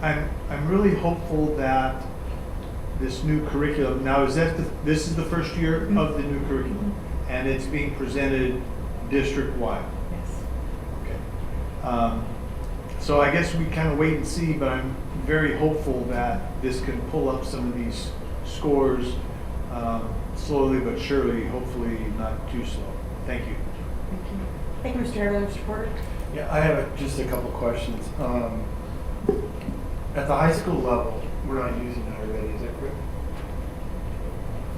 I'm really hopeful that this new curriculum, now this is the first year of the new curriculum, and it's being presented district-wide.
Yes.
Okay. So I guess we kind of wait and see, but I'm very hopeful that this can pull up some of these scores slowly but surely, hopefully not too slow. Thank you.
Thank you, Mr. Harrell. Mr. Porter?
Yeah, I have just a couple questions. At the high school level, we're not using it already, is that correct?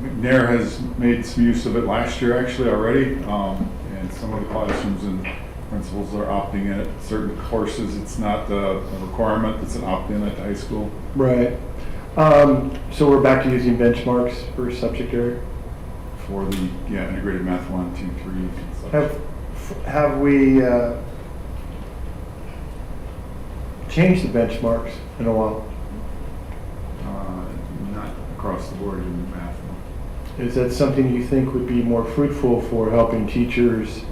McNair has made some use of it last year actually already, and some of the classrooms and principals are opting in it. Certain courses, it's not a requirement, it's an opt-in at the high school.
Right. So we're back to using benchmarks for subject area?
For the integrated math 1, 2, 3. And such.
Have we changed the benchmarks in a while?
Not across the board in math. No.
Is that something you think would be more fruitful for helping teachers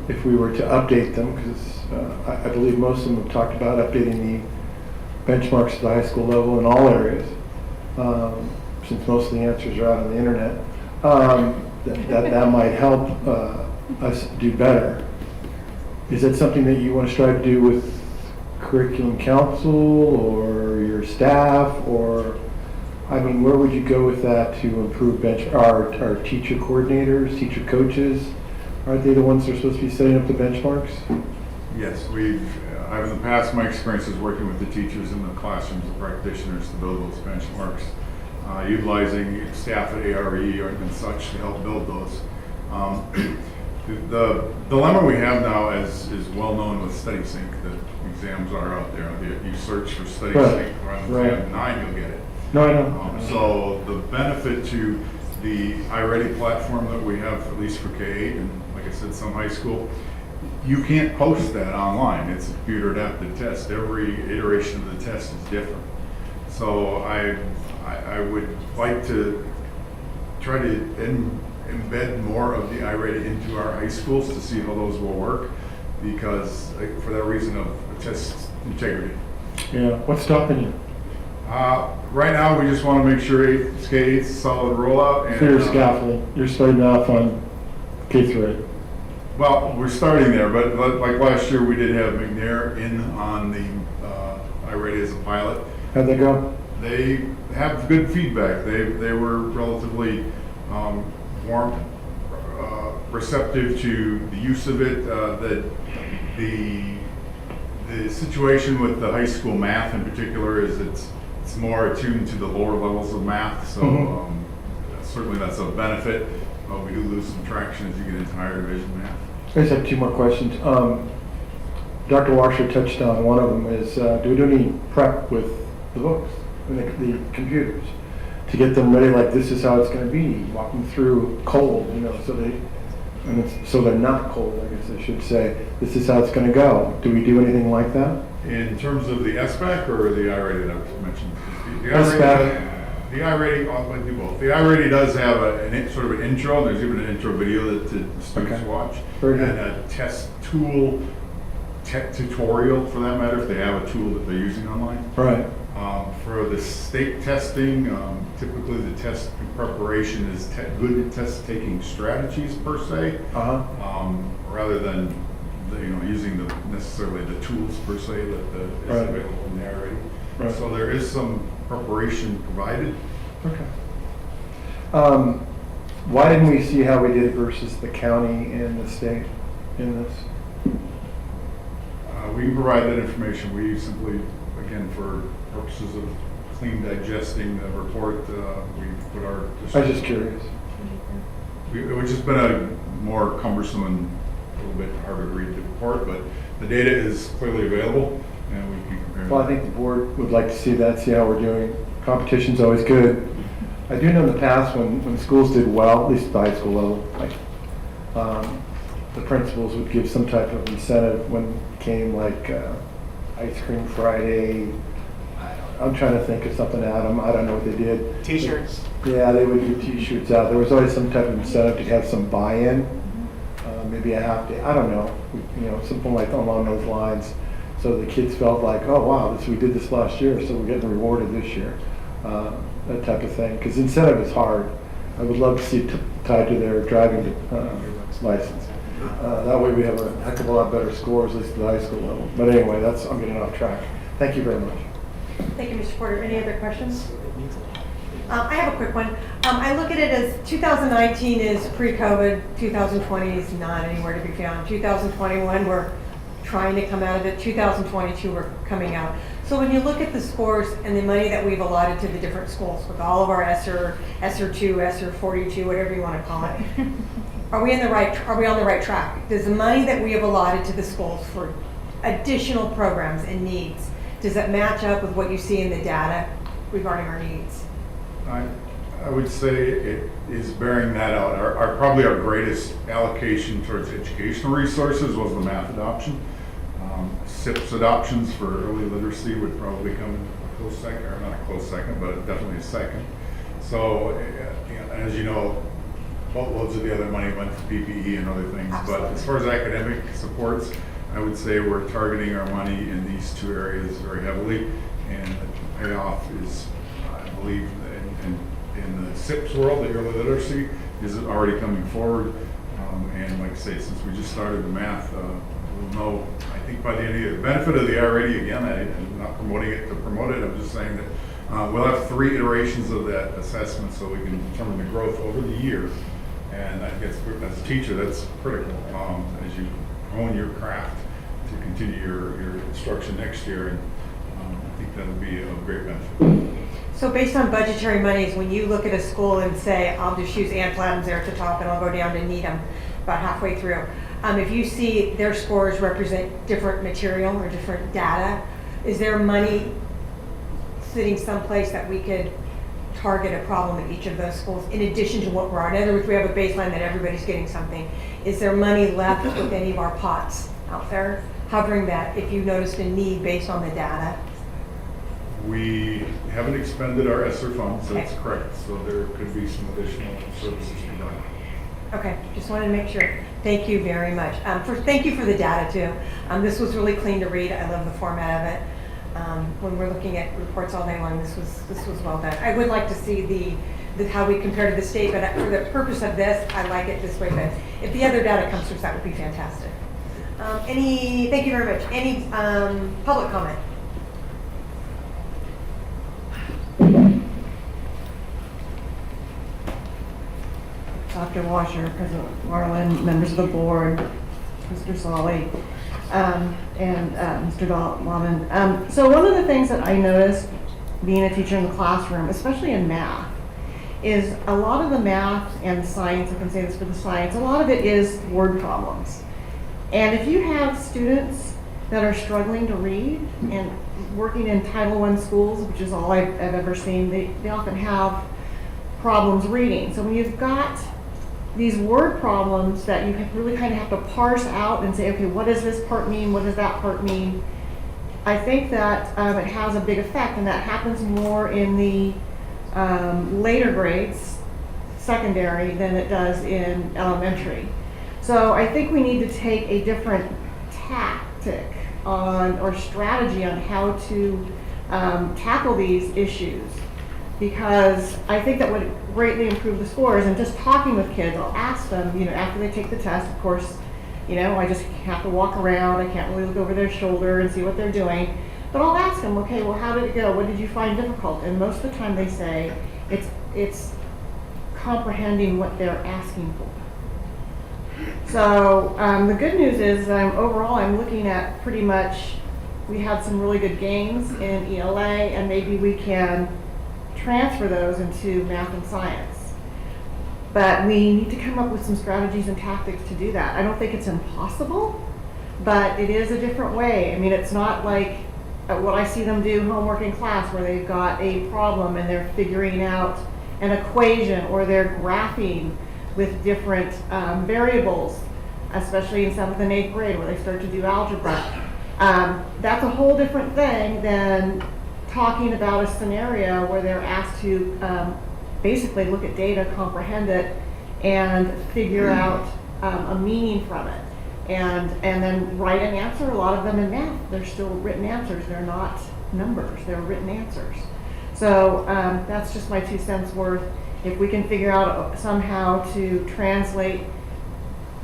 if we were to update them? Because I believe most of them have talked about updating the benchmarks at the high school level in all areas, since most of the answers are out on the internet. That might help us do better. Is that something that you want to strive to do with curriculum council or your staff, or I mean, where would you go with that to improve our teacher coordinators, teacher coaches? Aren't they the ones that are supposed to be setting up the benchmarks?
Yes, I've in the past, my experience is working with the teachers in the classrooms, the practitioners to build those benchmarks, utilizing staff at ARE and such to help build those. The dilemma we have now is well known with StudySync. The exams are out there. You search for StudySync, run exam 9, you'll get it.
No, I know.
So the benefit to the iReady platform that we have, at least for K-8, and like I said, some high school, you can't post that online. It's a computer adapted test. Every iteration of the test is different. So I would like to try to embed more of the iReady into our high schools to see how those will work, because for that reason of test integrity.
Yeah, what's stopping you?
Right now, we just want to make sure K-8's a solid rollout. And,
Clear scaffolding. You're starting off on K-8.
Well, we're starting there, but like last year, we did have McNair in on the iReady as a pilot.
How'd they go?
They have good feedback. They were relatively warm, receptive to the use of it. The situation with the high school math in particular is it's more attuned to the lower levels of math, so certainly that's a benefit. We do lose some traction as you get into higher division math.
I just have two more questions. Dr. Washer touched on one of them is, do we do any prep with the books and the computers to get them ready, like this is how it's going to be, walk them through cold, so they're not cold, I guess I should say. This is how it's going to go. Do we do anything like that?
In terms of the SBAC or the iReady that was mentioned? The iReady, I'll do both. The iReady does have sort of an intro. There's even an intro video that the students watch. And a test tool, tutorial for that matter, if they have a tool that they're using online.
Right.
For the state testing, typically the test preparation is good test taking strategies per se, rather than using necessarily the tools per se that is available in the iReady. Right. So there is some preparation provided.
Okay. Why didn't we see how we did versus the county and the state in this?
We can provide that information. We simply again, for purposes of clean digesting the report, we put our.
I was just curious.
It's just been a more cumbersome and a little bit harder to read the report, but the data is clearly available and we can compare.
Well, I think the board would like to see that, see how we're doing. Competition's always good. I do know in the past when schools did well, at least at the high school level, like the principals would give some type of incentive when it came like ice cream Friday. I'm trying to think of something, Adam. I don't know what they did.
T-shirts.
Yeah, they would give T-shirts out. There was always some type of incentive to have some buy-in, maybe a half day. I don't know, something like along those lines. So the kids felt like, oh wow, we did this last year, so we're getting rewarded this year. That type of thing. Because incentive is hard. I would love to see it tied to their driving license. That way we have a heck of a lot better scores, at least at the high school level. But anyway, I'm getting off track. Thank you very much.
Thank you, Mr. Porter. Any other questions? I have a quick one. I look at it as 2019 is pre-COVID, 2020 is not anywhere to be found. 2021, we're trying to come out of it. 2022, we're coming out. So when you look at the scores and the money that we've allotted to the different schools with all of our ESSER 2, ESSER 42, whatever you want to call it, are we on the right track? Does the money that we have allotted to the schools for additional programs and needs, does that match up with what you see in the data regarding our needs?
I would say it is bearing that out. Probably our greatest allocation towards educational resources was the math adoption. SIPS adoptions for early literacy would probably come a close second, or not a close second, but definitely a second. So, as you know, boatloads of the other money went to PPE and other things. Absolutely. But as far as academic supports, I would say we're targeting our money in these two areas very heavily, and the payoff is, I believe, in the SIPS world, the early literacy, is already coming forward. And like I say, since we just started the math, we'll know, I think by the end of the year, the benefit of the already, again, I'm not promoting it to promote it, I'm just saying that we'll have 3 iterations of that assessment so we can determine the growth over the year. And I guess as a teacher, that's critical as you hone your craft to continue your instruction next year. And I think that'll be a great benefit.
So based on budgetary monies, when you look at a school and say, I'll just use Ann Flatham's there at the top and I'll go down to Needham about halfway through. If you see their scores represent different material or different data, is there money sitting someplace that we could target a problem at each of those schools in addition to what we're on? In other words, we have a baseline that everybody's getting something. Is there money left with any of our pots out there hovering that if you noticed a need based on the data?
We haven't expended our ESSER funds, that's correct. So there could be some additional services provided.
Okay, just wanted to make sure. Thank you very much. Thank you for the data too. This was really clean to read. I love the format of it. When we're looking at reports all day long, this was well done. I would like to see how we compare to the state, but for the purpose of this, I like it this way. But if the other data comes through, that would be fantastic. Thank you very much. Any public comment? Dr. Washer, President Marlin, members of the board, Mr. Solly, and Mr. Lawman. So one of the things that I noticed being a teacher in the classroom, especially in math, is a lot of the math and science, I can say this for the science, a lot of it is word problems. And if you have students that are struggling to read and working in Title I schools, which is all I've ever seen, they often have problems reading. So when you've got these word problems that you really kind of have to parse out and say, okay, what does this part mean? What does that part mean? I think that it has a big effect, and that happens more in the later grades, secondary, than it does in elementary. So I think we need to take a different tactic or strategy on how to tackle these issues, because I think that would greatly improve the scores. And just talking with kids, I'll ask them, after they take the test, of course, I just have to walk around. I can't really look over their shoulder and see what they're doing. But I'll ask them, okay, well, how did it go? What did you find difficult? And most of the time they say it's comprehending what they're asking for. So the good news is overall I'm looking at pretty much
we had some really good gains in ELA, and maybe we can transfer those into math and science. But we need to come up with some strategies and tactics to do that. I don't think it's impossible, but it is a different way. I mean, it's not like what I see them do homework in class where they've got a problem and they're figuring out an equation, or they're graphing with different variables, especially in 7th and 8th grade where they start to do algebra. That's a whole different thing than talking about a scenario where they're asked to basically look at data, comprehend it, and figure out a meaning from it. And then write an answer. A lot of them in math, they're still written answers. They're not numbers, they're written answers. So that's just my 2 cents worth. If we can figure out somehow to translate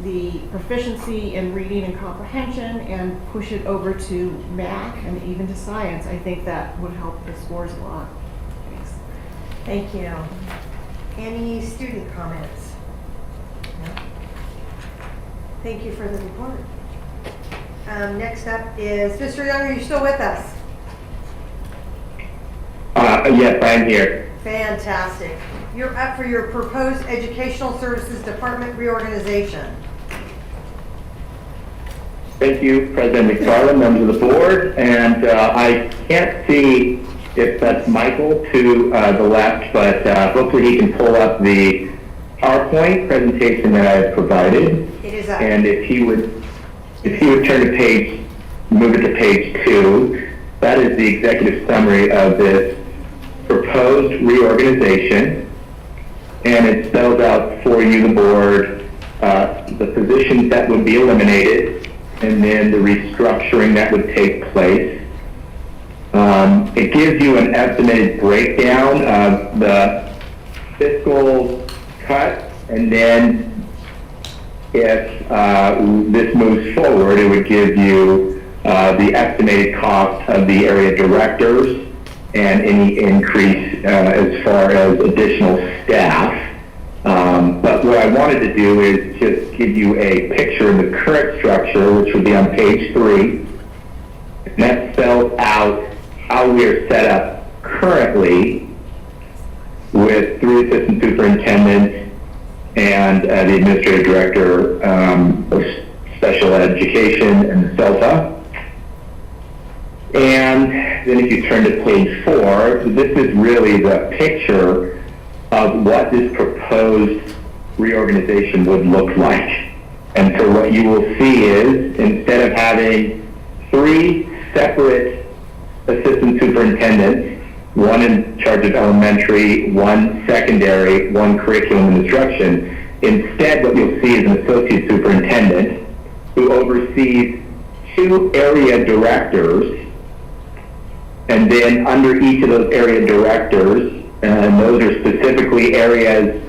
the proficiency in reading and comprehension and push it over to math and even to science, I think that would help the scores a lot. Thanks.
Thank you. Any student comments? No? Thank you for the report. Next up is Mr. Young. Are you still with us?
Yes, I'm here.
Fantastic. You're up for your proposed Educational Services Department reorganization.
Thank you, President McFarland, members of the board, and I can't see if that's Michael to the left, but hopefully he can pull up the PowerPoint presentation that I have provided.
It is up.
And if he would turn to move it to page 2, that is the executive summary of this proposed reorganization, and it spells out for you, the board, the positions that would be eliminated, and then the restructuring that would take place. It gives you an estimated breakdown of the fiscal cut, and then if this moves forward, it would give you the estimated cost of the area directors and any increase as far as additional staff. But what I wanted to do is just give you a picture of the current structure, which would be on page 3. And that spells out how we are set up currently with 3 assistant superintendents and the administrative director of special education and the CELTA. And then if you turn to page 4, this is really the picture of what this proposed reorganization would look like. And so what you will see is, instead of having 3 separate assistant superintendents, one in charge of elementary, one secondary, one curriculum and instruction, instead what you'll see is an associate superintendent who oversees 2 area directors. And then under each of those area directors, and those are specifically areas,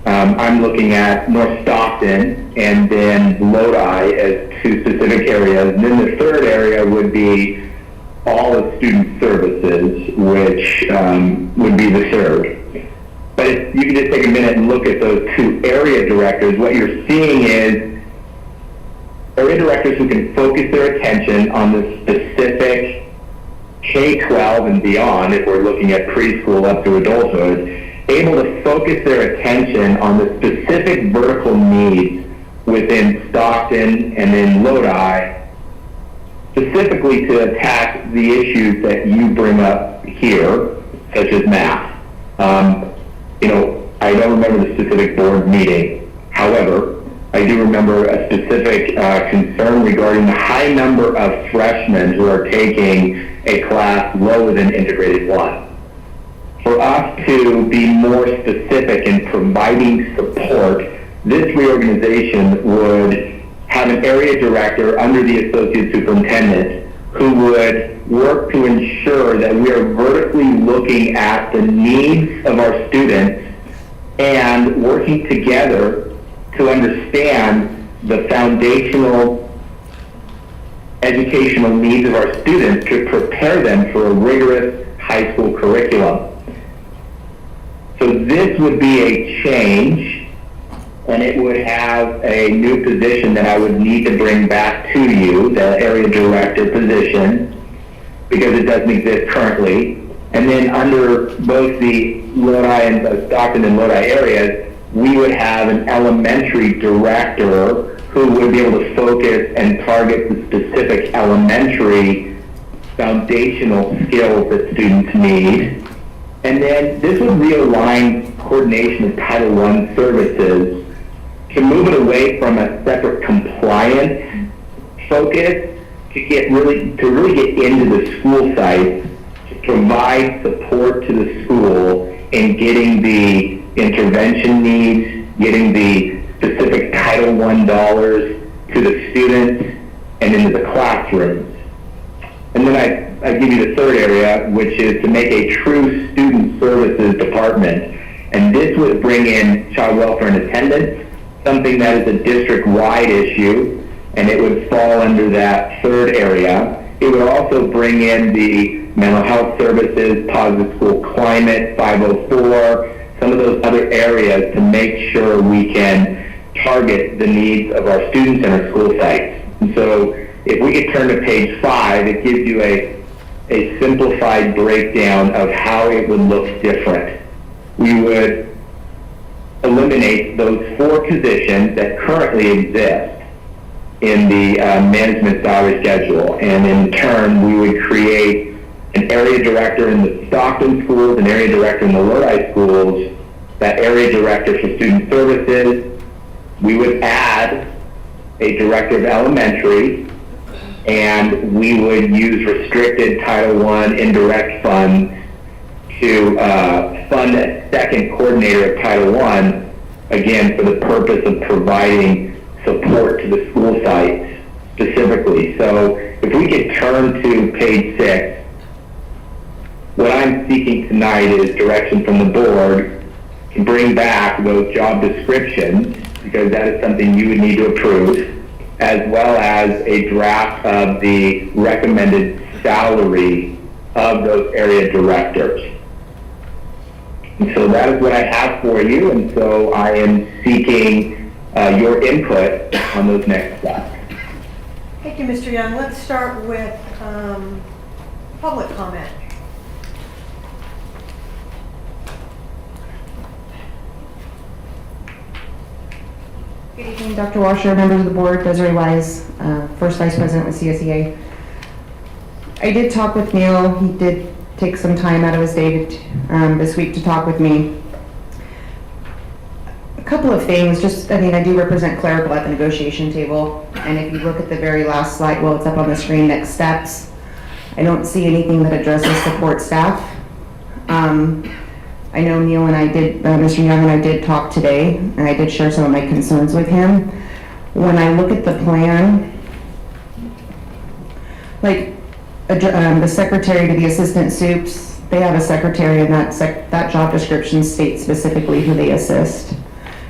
I'm looking at North Stockton and then Lodi as 2 specific areas. And then the third area would be all of student services, which would be the third. But if you can just take a minute and look at those 2 area directors, what you're seeing is area directors who can focus their attention on the specific K-12 and beyond, if we're looking at preschool up to adulthood, able to focus their attention on the specific vertical needs within Stockton and in Lodi, specifically to attack the issues that you bring up here, such as math. I don't remember the specific board meeting. However, I do remember a specific concern regarding the high number of freshmen who are taking a class lower than integrated 1. For us to be more specific in providing support, this reorganization would have an area director under the associate superintendent who would work to ensure that we are vertically looking at the needs of our students and working together to understand the foundational educational needs of our students to prepare them for a rigorous high school curriculum. So this would be a change, and it would have a new position that I would need to bring back to you, the area director position. because it doesn't exist currently. And then under both the Lodi and the Stockton and Lodi areas, we would have an elementary director who would be able to focus and target the specific elementary foundational skills that students need. And then this would realign coordination of Title I services to move it away from a separate compliance focus to really get into the school site to provide support to the school in getting the intervention needs, getting the specific Title I dollars to the students and into the classrooms. And then I give you the third area, which is to make a true student services department. And this would bring in child welfare and attendance, something that is a district-wide issue, and it would fall under that third area. It would also bring in the mental health services, positive school climate, 504, some of those other areas to make sure we can target the needs of our students and our school sites. And so if we could turn to page 5, it gives you a simplified breakdown of how it would look different. We would eliminate those 4 positions that currently exist in the management salary schedule, and in turn we would create an area director in the Stockton schools, an area director in the Lodi schools, that area director for student services. We would add a director of elementary, and we would use restricted Title I indirect funds to fund a second coordinator of Title I, again for the purpose of providing support to the school sites specifically. So if we could turn to page 6, what I'm seeking tonight is direction from the board to bring back those job descriptions, because that is something you would need to approve, as well as a draft of the recommended salary of those area directors. And so that is what I have for you, and so I am seeking your input on those next steps.
Thank you, Mr. Young. Let's start with public comment.
Good evening, Dr. Washer, members of the board, Desiree Wise, first vice president with CSEA. I did talk with Neil. He did take some time out of his day this week to talk with me. A couple of things, I do represent Clerical at the negotiation table, and if you look at the very last slide, well, it's up on the screen, next steps, I don't see anything that addresses support staff. I know Neil and I did, Mr. Young and I did talk today, and I did share some of my concerns with him. When I look at the plan, like the secretary to the assistant soups, they have a secretary, and that job description states specifically who they assist.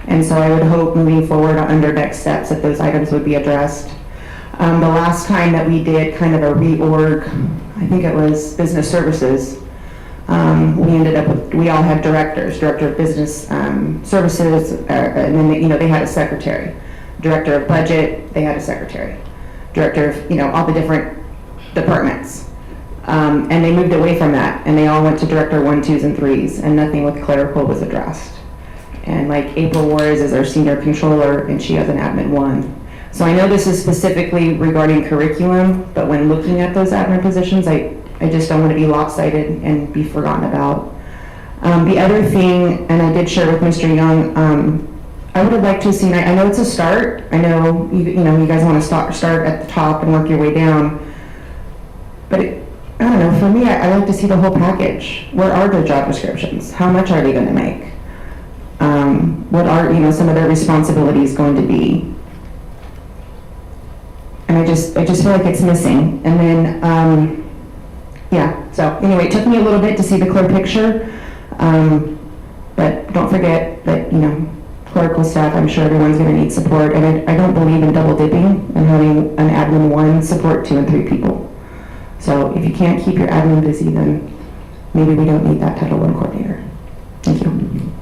And so I would hope moving forward under next steps that those items would be addressed. The last time that we did kind of a reorg, I think it was business services, we ended up with, we all had directors, director of business services, and then they had a secretary. Director of budget, they had a secretary. Director of, all the different departments. And they moved away from that, and they all went to director 1, 2s, and 3s, and nothing with clerical was addressed. And like April Wars is our senior controller, and she has an admin 1. So I know this is specifically regarding curriculum, but when looking at those admin positions, I just don't want to be lopsided and be forgotten about. The other thing, and I did share with Mr. Young, I would have liked to have seen, I know it's a start, I know you guys want to start at the top and work your way down, but I don't know, for me, I like to see the whole package. What are their job descriptions? How much are they going to make? What are, some of their responsibilities going to be? And I just feel like it's missing. And then, so anyway, it took me a little bit to see the clear picture. But don't forget that, clerical staff, I'm sure everyone's going to need support. And I don't believe in double dipping and having an admin 1 support 2 and 3 people. So if you can't keep your admin busy, then maybe we don't need that Title I coordinator. Thank you.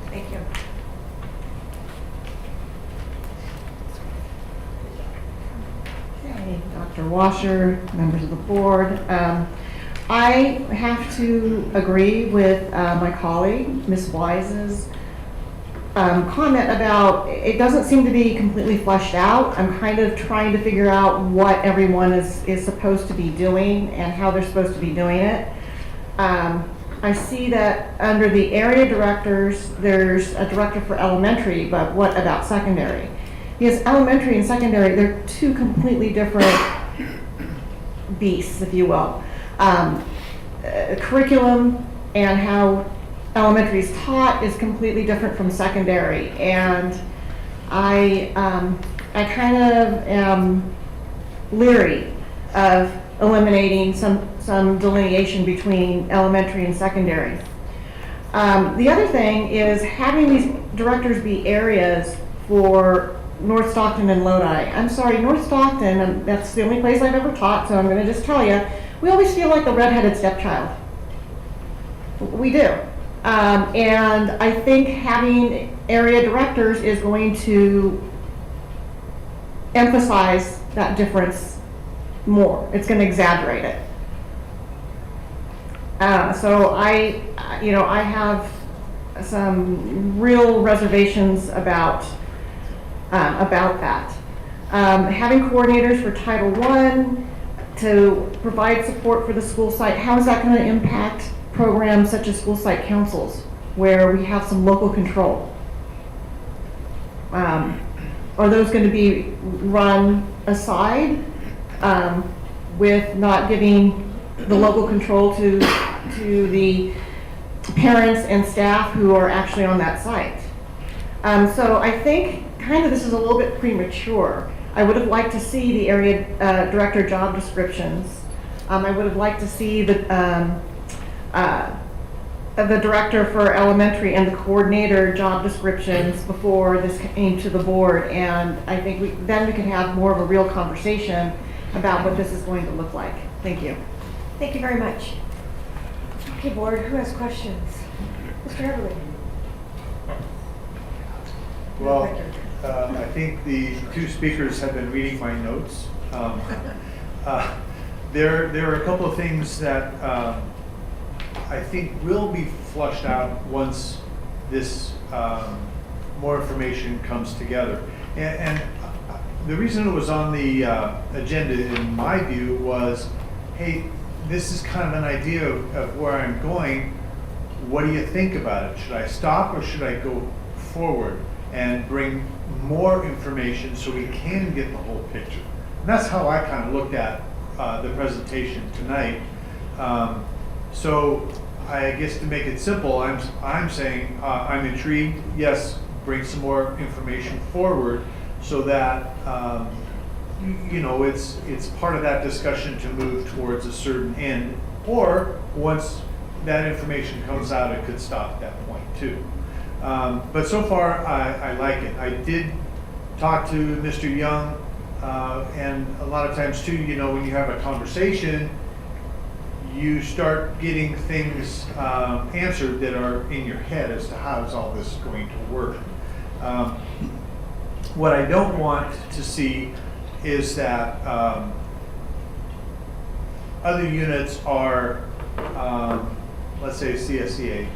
Thank you.
Okay, Dr. Washer, members of the board.
I have to agree with my colleague, Ms. Wise's comment about it doesn't seem to be completely fleshed out. I'm kind of trying to figure out what everyone is supposed to be doing and how they're supposed to be doing it. I see that under the area directors, there's a director for elementary, but what about secondary? Because elementary and secondary, they're two completely different beasts, if you will. Curriculum and how elementary is taught is completely different from secondary, and I kind of am leery of eliminating some delineation between elementary and secondary. The other thing is having these directors be areas for North Stockton and Lodi. I'm sorry, North Stockton, that's the only place I've ever taught, so I'm going to just tell you, we always feel like the redheaded stepchild. We do. And I think having area directors is going to emphasize that difference more. It's going to exaggerate it. So I have some real reservations about that. Having coordinators for Title I to provide support for the school site, how is that going to impact programs such as school site councils, where we have some local control? Are those going to be run aside with not giving the local control to the parents and staff who are actually on that site? So I think kind of this is a little bit premature. I would have liked to see the area director job descriptions. I would have liked to see the director for elementary and the coordinator job descriptions before this came to the board, and I think then we can have more of a real conversation about what this is going to look like. Thank you.
Thank you very much. Okay, board, who has questions? Mr. Everly.
Well, I think the two speakers have been reading my notes. There are a couple of things that I think will be flushed out once this more information comes together. And the reason it was on the agenda, in my view, was, hey, this is kind of an idea of where I'm going. What do you think about it? Should I stop or should I go forward and bring more information so we can get the whole picture? And that's how I kind of looked at the presentation tonight. So I guess to make it simple, I'm saying I'm intrigued. Yes, bring some more information forward so that it's part of that discussion to move towards a certain end. Or once that information comes out, it could stop at that point too. But so far, I like it. I did talk to Mr. Young, and a lot of times too, when you have a conversation, you start getting things answered that are in your head as to how is all this going to work. What I don't want to see is that other units are, let's say CSEA,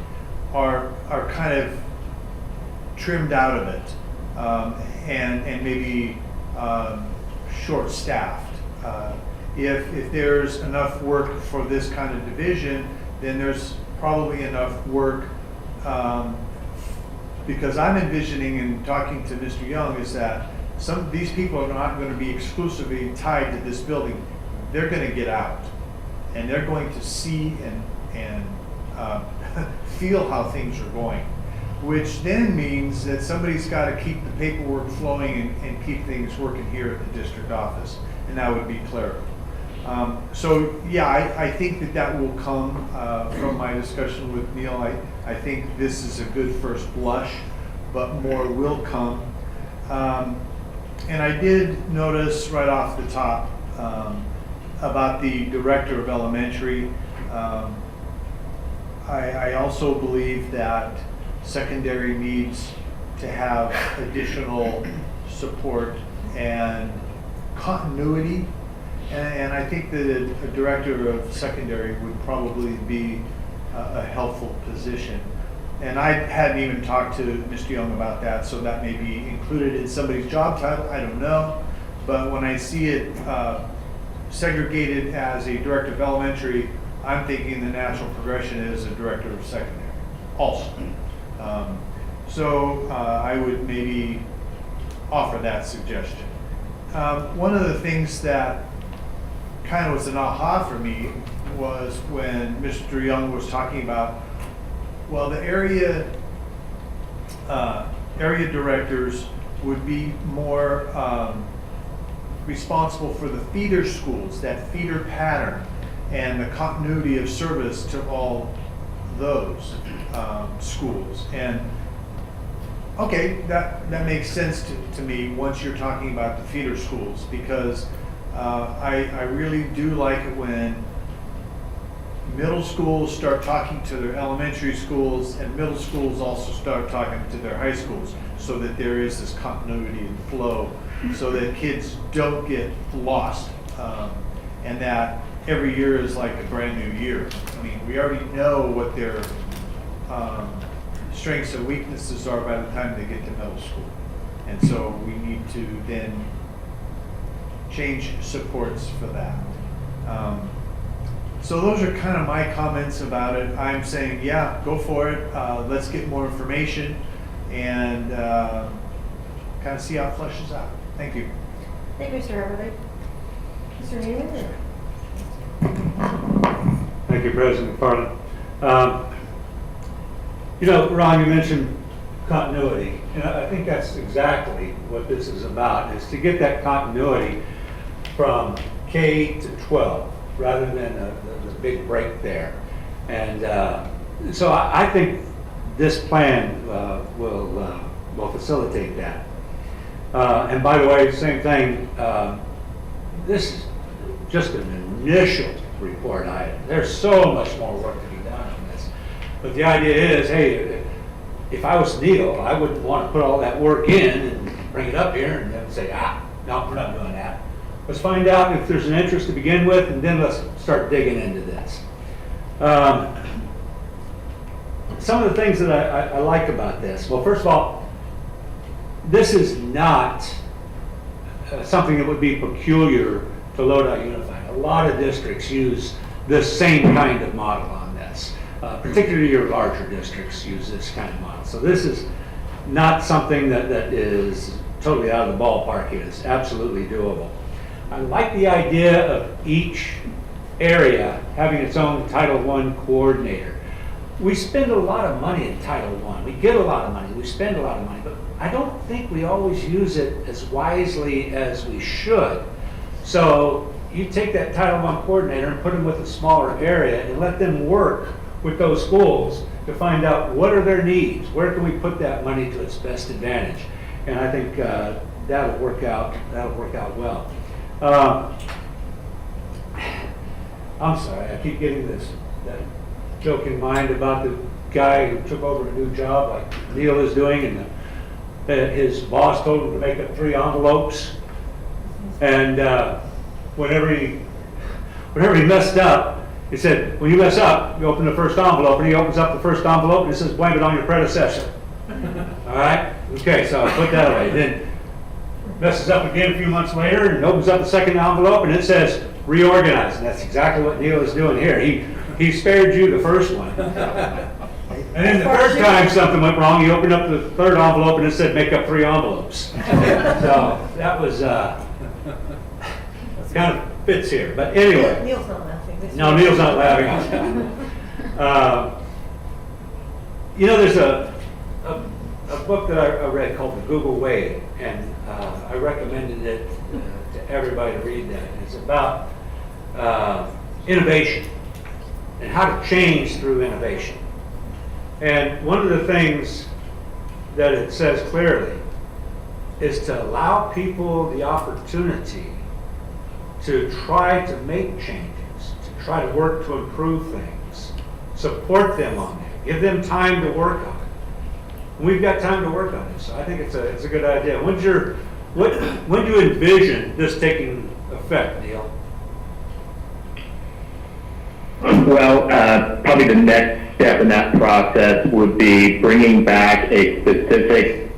are kind of trimmed out of it and maybe short-staffed. If there's enough work for this kind of division, then there's probably enough work, because I'm envisioning and talking to Mr. Young is that some of these people are not going to be exclusively tied to this building. They're going to get out and they're going to see and feel how things are going, which then means that somebody's got to keep the paperwork flowing and keep things working here at the district office, and that would be clerical. So yeah, I think that will come from my discussion with Neil. I think this is a good first blush, but more will come. And I did notice right off the top about the director of elementary. I also believe that secondary needs to have additional support and continuity. And I think that a director of secondary would probably be a helpful position. And I hadn't even talked to Mr. Young about that, so that may be included in somebody's job title, I don't know. But when I see it segregated as a director of elementary, I'm thinking the natural progression is a director of secondary also. So I would maybe offer that suggestion. One of the things that kind of was an aha for me was when Mr. Young was talking about, well, the area directors would be more responsible for the feeder schools, that feeder pattern, and the continuity of service to all those schools. And okay, that makes sense to me once you're talking about the feeder schools, because I really do like it when middle schools start talking to their elementary schools and middle schools also start talking to their high schools, so that there is this continuity and flow, so that kids don't get lost, and that every year is like a brand new year. I mean, we already know what their strengths and weaknesses are by the time they get to middle school. And so we need to then change supports for that. So those are kind of my comments about it. I'm saying, yeah, go for it. Let's get more information and kind of see how it fleshes out. Thank you.
Thank you, Mr. Everly. Mr. Nealon?
Thank you, President McFarland. You know, Ron, you mentioned continuity, and I think that's exactly what this is about, is to get that continuity from K to 12, rather than the big break there. And so I think this plan will facilitate that. And by the way, same thing, this is just an initial report item. There's so much more work to be done on this. But the idea is, hey, if I was Neil, I wouldn't want to put all that work in and bring it up here and then say, no, we're not doing that. Let's find out if there's an interest to begin with, and then let's start digging into this. Some of the things that I like about this, well, first of all, this is not something that would be peculiar to Lodi Unified. A lot of districts use the same kind of model on this. Particularly your larger districts use this kind of model. So this is not something that is totally out of the ballpark. It is absolutely doable. I like the idea of each area having its own Title I coordinator. We spend a lot of money in Title I. We get a lot of money. We spend a lot of money. But I don't think we always use it as wisely as we should. So you take that Title I coordinator and put them with a smaller area and let them work with those schools to find out what are their needs, where can we put that money to its best advantage. And I think that'll work out well. I'm sorry, I keep getting that joke in mind about the guy who took over a new job like Neil is doing, and his boss told him to make up 3 envelopes, and whenever he messed up, he said, when you mess up, you open the first envelope, and he opens up the first envelope and it says, blame it on your predecessor. All right? Okay, so I put that away. Then messes up again a few months later and opens up the second envelope and it says, reorganize. And that's exactly what Neil is doing here. He spared you the first one. And then the third time something went wrong, he opened up the third envelope and it said, make up 3 envelopes. So that was kind of fits here. But anyway.
Neil's not laughing.
No, Neil's not laughing. You know, there's a book that I read called The Google Way, and I recommended it to everybody to read that. It's about innovation and how to change through innovation. And one of the things that it says clearly is to allow people the opportunity to try to make changes, to try to work to improve things, support them on that, give them time to work on it. And we've got time to work on this, so I think it's a good idea. When do you envision this taking effect, Neil?
Well, probably the next step in that process would be bringing back a specific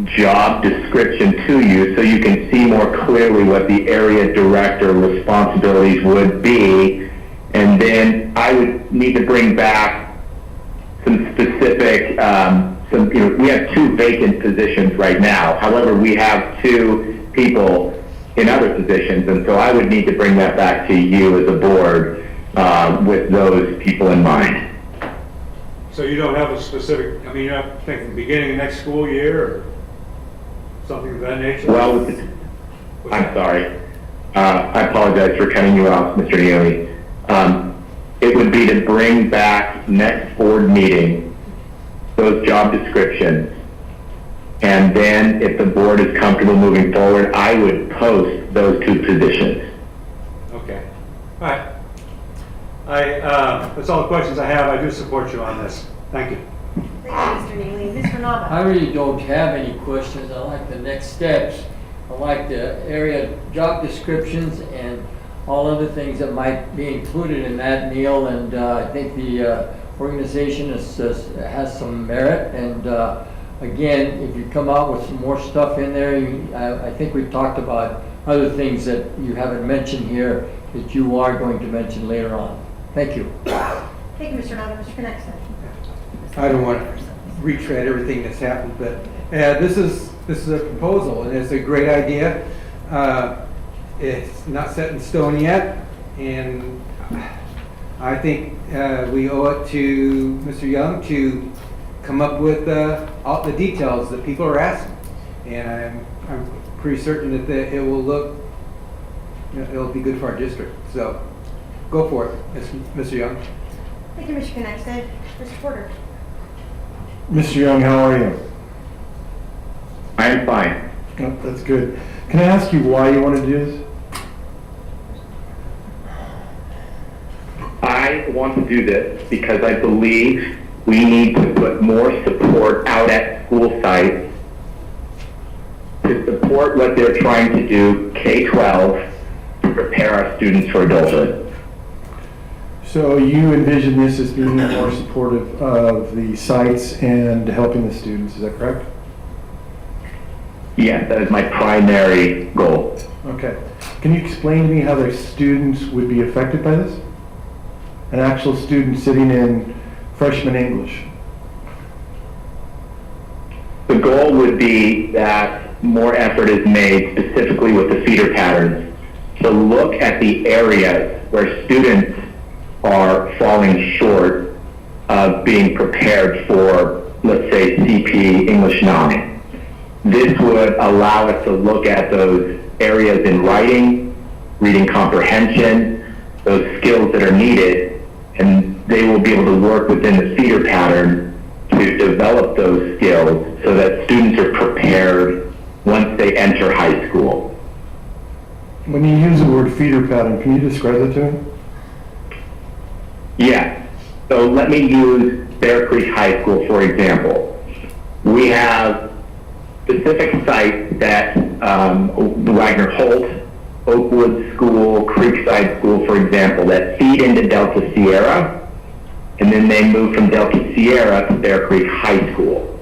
job description to you so you can see more clearly what the area director responsibilities would be. And then I would need to bring back some specific, we have 2 vacant positions right now. However, we have 2 people in other positions, and so I would need to bring that back to you as a board with those people in mind.
So you don't have a specific, I mean, you're not thinking beginning of next school year or something of that nature?
Well, I'm sorry. I apologize for cutting you off, Mr. Neely. It would be to bring back next board meeting those job descriptions. And then if the board is comfortable moving forward, I would post those 2 positions.
Okay. All right. That's all the questions I have. I do support you on this. Thank you.
Thank you, Mr. Neely. Mr. Nava?
I really don't have any questions. I like the next steps. I like the area job descriptions and all other things that might be included in that, Neil. And I think the organization has some merit. And again, if you come out with some more stuff in there, I think we've talked about other things that you haven't mentioned here that you are going to mention later on. Thank you.
Thank you, Mr. Nava. Mr. Conexon?
I don't want to retread everything that's happened, but this is a proposal, and it's a great idea. It's not set in stone yet, and I think we owe it to Mr. Young to come up with all the details that people are asking, and I'm pretty certain that it will it'll be good for our district. So go for it, Mr. Young.
Thank you, Mr. Conexon. Mr. Porter?
Mr. Young, how are you?
I am fine.
Oh, that's good. Can I ask you why you want to do this?
I want to do this because I believe we need to put more support out at school sites to support what they're trying to do, K-12, to prepare our students for adulthood.
So you envision this as being more supportive of the sites and helping the students, is that correct?
Yes, that is my primary goal.
Okay. Can you explain to me how the students would be affected by this? An actual student sitting in freshman English.
The goal would be that more effort is made specifically with the feeder patterns to look at the areas where students are falling short of being prepared for, let's say, CP English 9. This would allow us to look at those areas in writing, reading comprehension, those skills that are needed, and they will be able to work within the feeder pattern to develop those skills so that students are prepared once they enter high school.
When you use the word feeder pattern, can you describe that to me?
Yes. So let me use Bear Creek High School, for example. We have specific sites that the Wagner Holt, Oakwood School, Creekside School, for example, that feed into Delta Sierra, and then they move from Delta Sierra to Bear Creek High School.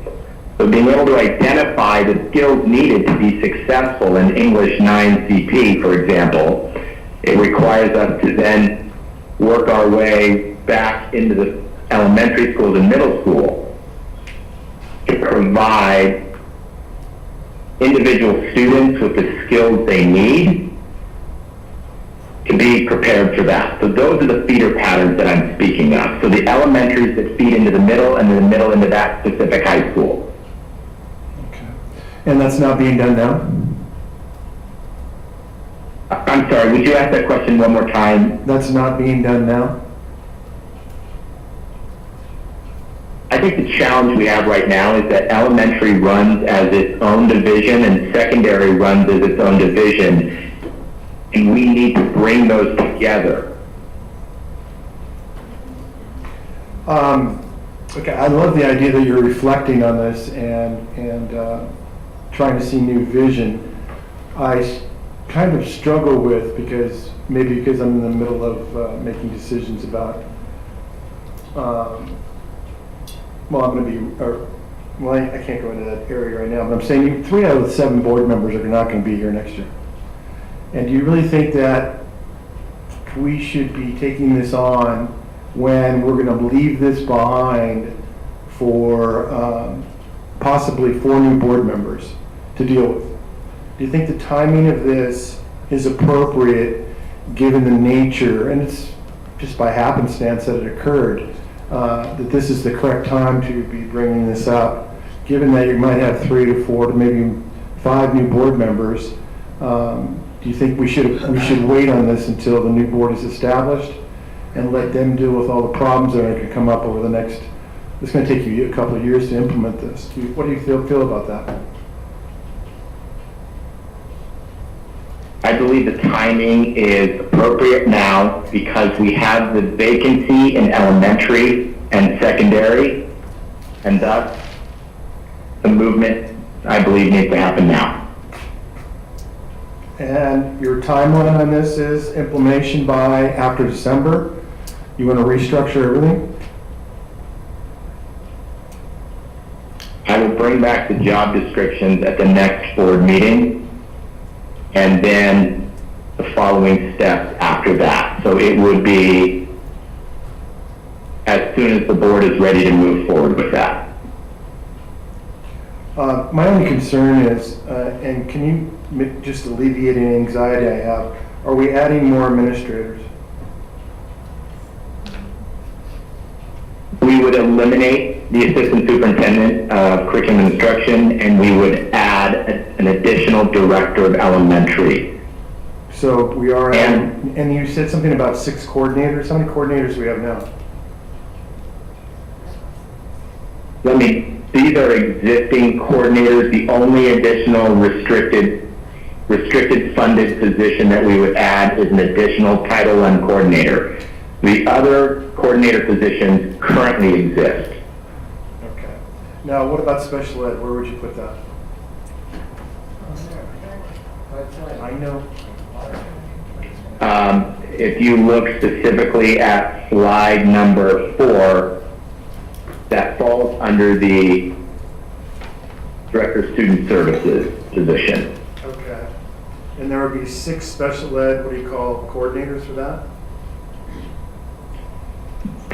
So being able to identify the skills needed to be successful in English 9 CP, for example, it requires us to then work our way back into the elementary schools and middle school to provide individual students with the skills they need to be prepared for that. So those are the feeder patterns that I'm speaking of. So the elementaries that feed into the middle and then the middle into that specific high school.
Okay. And that's not being done now?
I'm sorry, would you ask that question one more time?
That's not being done now?
I think the challenge we have right now is that elementary runs as its own division and secondary runs as its own division, and we need to bring those together.
Okay, I love the idea that you're reflecting on this and trying to see new vision. I kind of struggle with, because I'm in the middle of making decisions about
well, I'm gonna be, well, I can't go into that area right now, but I'm saying 3 out of the 7 board members are not gonna be here next year. And do you really think that we should be taking this on when we're gonna leave this behind for possibly 4 new board members to deal with? Do you think the timing of this is appropriate given the nature, and it's just by happenstance that it occurred, that this is the correct time to be bringing this up, given that you might have 3 to 4 to maybe 5 new board members? Do you think we should wait on this until the new board is established and let them deal with all the problems that are going to come up over the next? It's going to take you a couple of years to implement this. What do you feel about that?
I believe the timing is appropriate now because we have the vacancy in elementary and secondary, and thus the movement, I believe, needs to happen now.
And your timeline on this is implementation by after December? You want to restructure everything?
I will bring back the job descriptions at the next board meeting, and then the following steps after that. So it would be as soon as the board is ready to move forward with that.
My only concern is, and can you just alleviate any anxiety I have, are we adding more administrators?
We would eliminate the assistant superintendent of curriculum and instruction, and we would add an additional director of elementary.
So we are, and you said something about 6 coordinators. How many coordinators do we have now?
These are existing coordinators. The only additional restricted funded position that we would add is an additional Title I coordinator. The other coordinator positions currently exist.
Okay. Now, what about special ed? Where would you put that? I know.
If you look specifically at slide number 4, that falls under the Director of Student Services position.
Okay. And there would be 6 special ed, what do you call coordinators for that?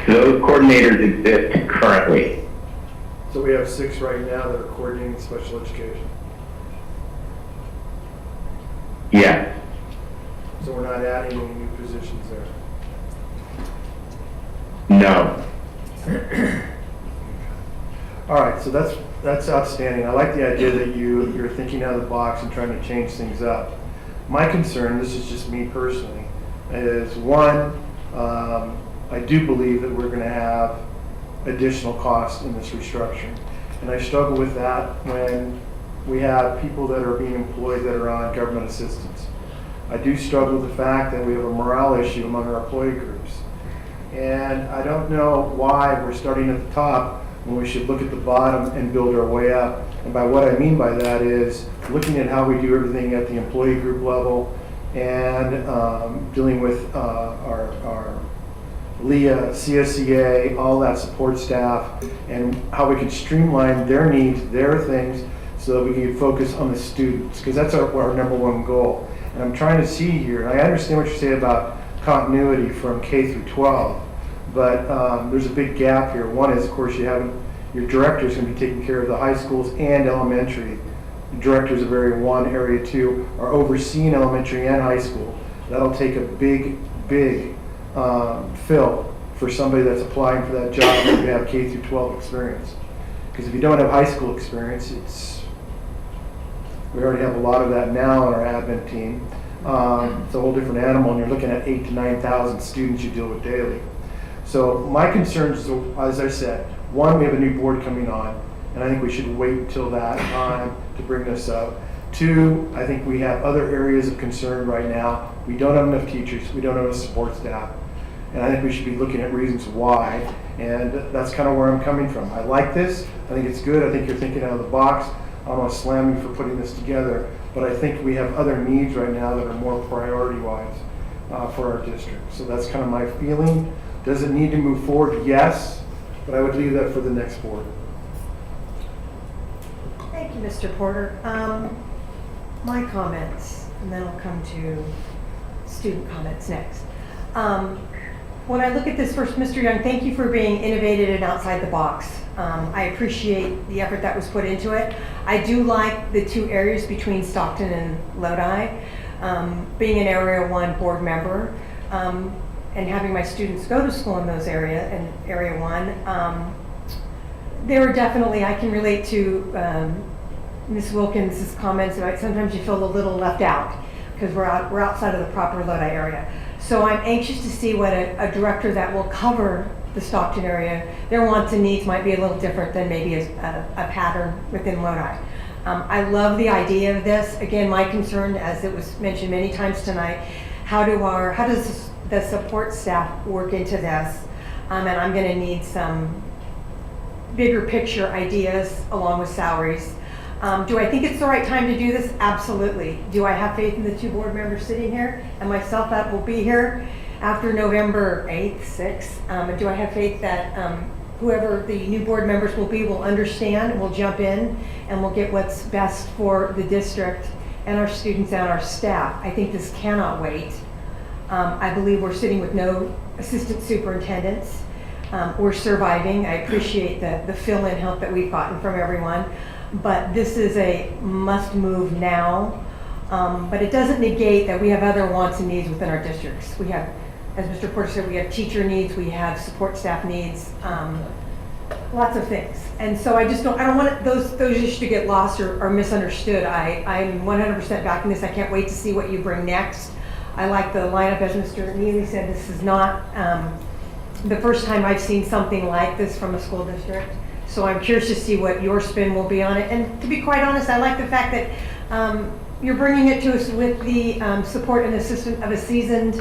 Those coordinators exist currently.
So we have 6 right now that are coordinating special education.
Yes.
So we're not adding any new positions there.
No.
All right, so that's outstanding. I like the idea that you're thinking out of the box and trying to change things up. My concern, this is just me personally, is one, I do believe that we're going to have additional costs in this restructuring. And I struggle with that when we have people that are being employed that are on government assistance. I do struggle with the fact that we have a morale issue among our employee groups. And I don't know why we're starting at the top when we should look at the bottom and build our way up. And by what I mean by that is looking at how we do everything at the employee group level and dealing with our LEA, CSEA, all that support staff, and how we can streamline their needs, their things, so that we can focus on the students, because that's our number one goal. And I'm trying to see here, and I understand what you say about continuity from K through 12, but there's a big gap here. One is, of course, your director's going to be taking care of the high schools and elementary. The directors of Area 1, Area 2 are overseeing elementary and high school. That'll take a big fill for somebody that's applying for that job if you have K through 12 experience. Because if you don't have high school experience, we already have a lot of that now in our admin team. It's a whole different animal, and you're looking at 8,000 to 9,000 students you deal with daily. So my concerns, as I said, one, we have a new board coming on, and I think we should wait until that time to bring this up. 2, I think we have other areas of concern right now. We don't have enough teachers, we don't have enough support staff, and I think we should be looking at reasons why, and that's kind of where I'm coming from. I like this, I think it's good, I think you're thinking out of the box. I don't want to slam you for putting this together, but I think we have other needs right now that are more priority-wise. for our district. So that's kind of my feeling. Does it need to move forward? Yes, but I would leave that for the next board.
Thank you, Mr. Porter. My comments, and then I'll come to student comments next. When I look at this first, Mr. Young, thank you for being innovative and outside the box. I appreciate the effort that was put into it. I do like the two areas between Stockton and Lodi. Being an Area 1 board member and having my students go to school in those Area 1, there are definitely, I can relate to Ms. Wilkins' comments about sometimes you feel a little left out because we're outside of the proper Lodi area. So I'm anxious to see what a director that will cover the Stockton area, their wants and needs might be a little different than maybe a pattern within Lodi. I love the idea of this. Again, my concern, as it was mentioned many times tonight, how does the support staff work into this? And I'm going to need some bigger picture ideas along with salaries. Do I think it's the right time to do this? Absolutely. Do I have faith in the two board members sitting here and myself that will be here after November 8th, 6th? And do I have faith that whoever the new board members will be will understand, will jump in, and will get what's best for the district and our students and our staff? I think this cannot wait. I believe we're sitting with no assistant superintendents. We're surviving. I appreciate the fill-in help that we've gotten from everyone. But this is a must move now. But it doesn't negate that we have other wants and needs within our districts. We have, as Mr. Porter said, we have teacher needs, we have support staff needs, lots of things. And so I don't want those issues to get lost or misunderstood. I'm 100% backing this. I can't wait to see what you bring next. I like the lineup, as Mr. Neely said, this is not the first time I've seen something like this from a school district. So I'm curious to see what your spin will be on it. And to be quite honest, I like the fact that you're bringing it to us with the support and assistance of a seasoned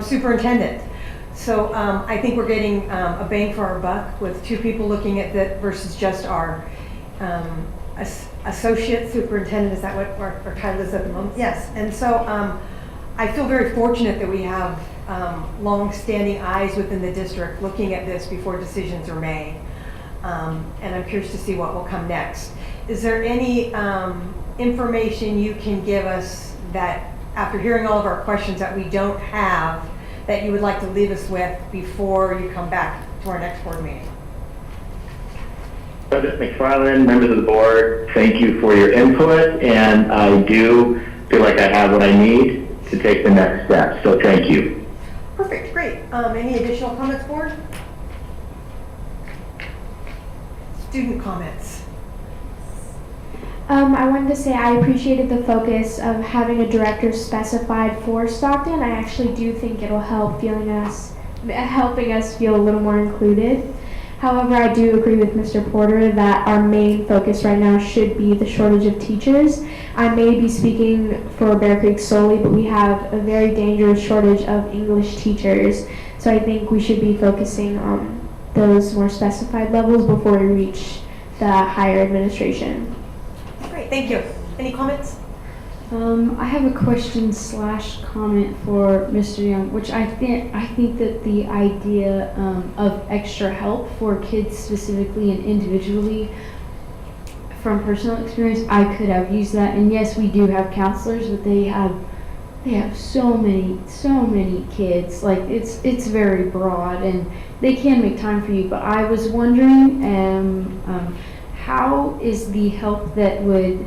superintendent. So I think we're getting a bang for our buck with two people looking at that versus just our associate superintendent. Is that what our title is at the moment? Yes. And so I feel very fortunate that we have long-standing eyes within the district looking at this before decisions are made. And I'm curious to see what will come next. Is there any information you can give us that, after hearing all of our questions, that we don't have, that you would like to leave us with before you come back to our next board meeting?
President McFarland, members of the board, thank you for your input, and I do feel like I have what I need to take the next step, so thank you.
Perfect, great. Any additional comments, board? Student comments.
I wanted to say I appreciated the focus of having a director specified for Stockton. I actually do think it'll help helping us feel a little more included. However, I do agree with Mr. Porter that our main focus right now should be the shortage of teachers. I may be speaking for Bear Creek solely, but we have a very dangerous shortage of English teachers. So I think we should be focusing on those more specified levels before we reach the higher administration.
Great, thank you. Any comments?
I have a question / comment for Mr. Young, which I think that the idea of extra help for kids specifically and individually, from personal experience, I could have used that. And yes, we do have counselors, but they have so many kids. Like it's very broad, and they can make time for you. But I was wondering, how is the help that would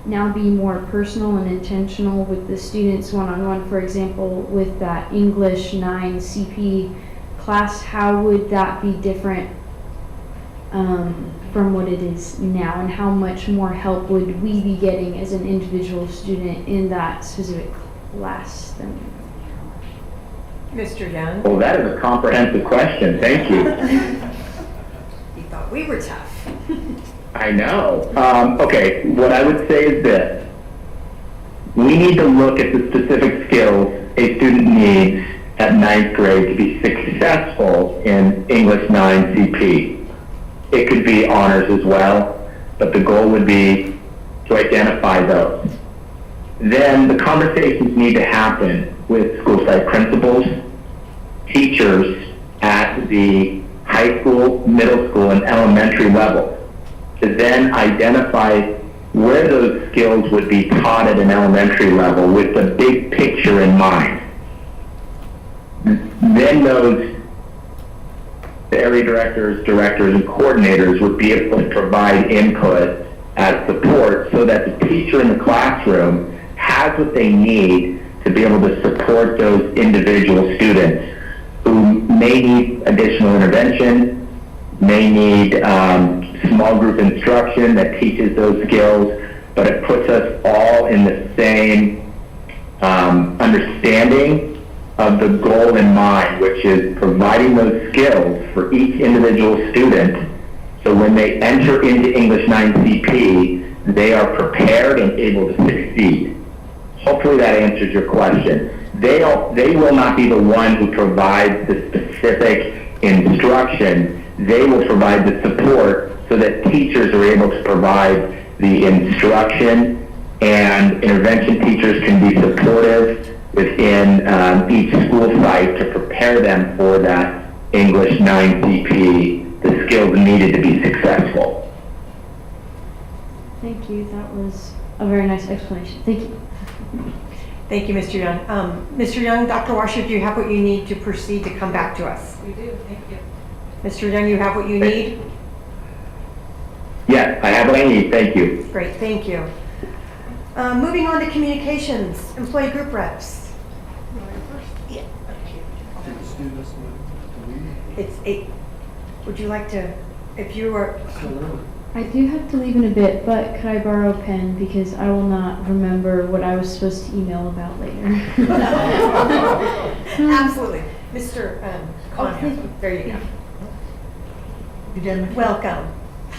now be more personal and intentional with the students one-on-one, for example, with that English 9 CP class, how would that be different from what it is now, and how much more help would we be getting as an individual student in that specific class than
Mr. Young?
Well, that is a comprehensive question. Thank you.
You thought we were tough.
I know. Okay, what I would say is this. We need to look at the specific skills a student needs at 9th grade to be successful in English 9 CP. It could be honors as well, but the goal would be to identify those. Then the conversations need to happen with school site principals, teachers at the high school, middle school, and elementary level to then identify where those skills would be taught at an elementary level with the big picture in mind. Then those area directors, and coordinators would be able to provide input as support so that the teacher in the classroom has what they need to be able to support those individual students who may need additional intervention, may need small group instruction that teaches those skills, but it puts us all in the same understanding of the goal in mind, which is providing those skills for each individual student so when they enter into English 9 CP, they are prepared and able to succeed. Hopefully that answers your question. They will not be the one who provides the specific instruction. They will provide the support so that teachers are able to provide the instruction, and intervention teachers can be supportive within each school site to prepare them for that English 9 CP, the skills needed to be successful.
Thank you. That was a very nice explanation. Thank you.
Thank you, Mr. Young. Mr. Young, Dr. Washer, do you have what you need to proceed to come back to us?
We do, thank you.
Mr. Young, you have what you need?
Yes, I have what I need. Thank you.
Great, thank you. Moving on to communications, employee group reps. Yeah. It's 8. Would you like to, if you are...
I do have to leave in a bit, but could I borrow a pen because I will not remember what I was supposed to email about later.
Absolutely. Mr. Conham, there you go.
You done?
Welcome.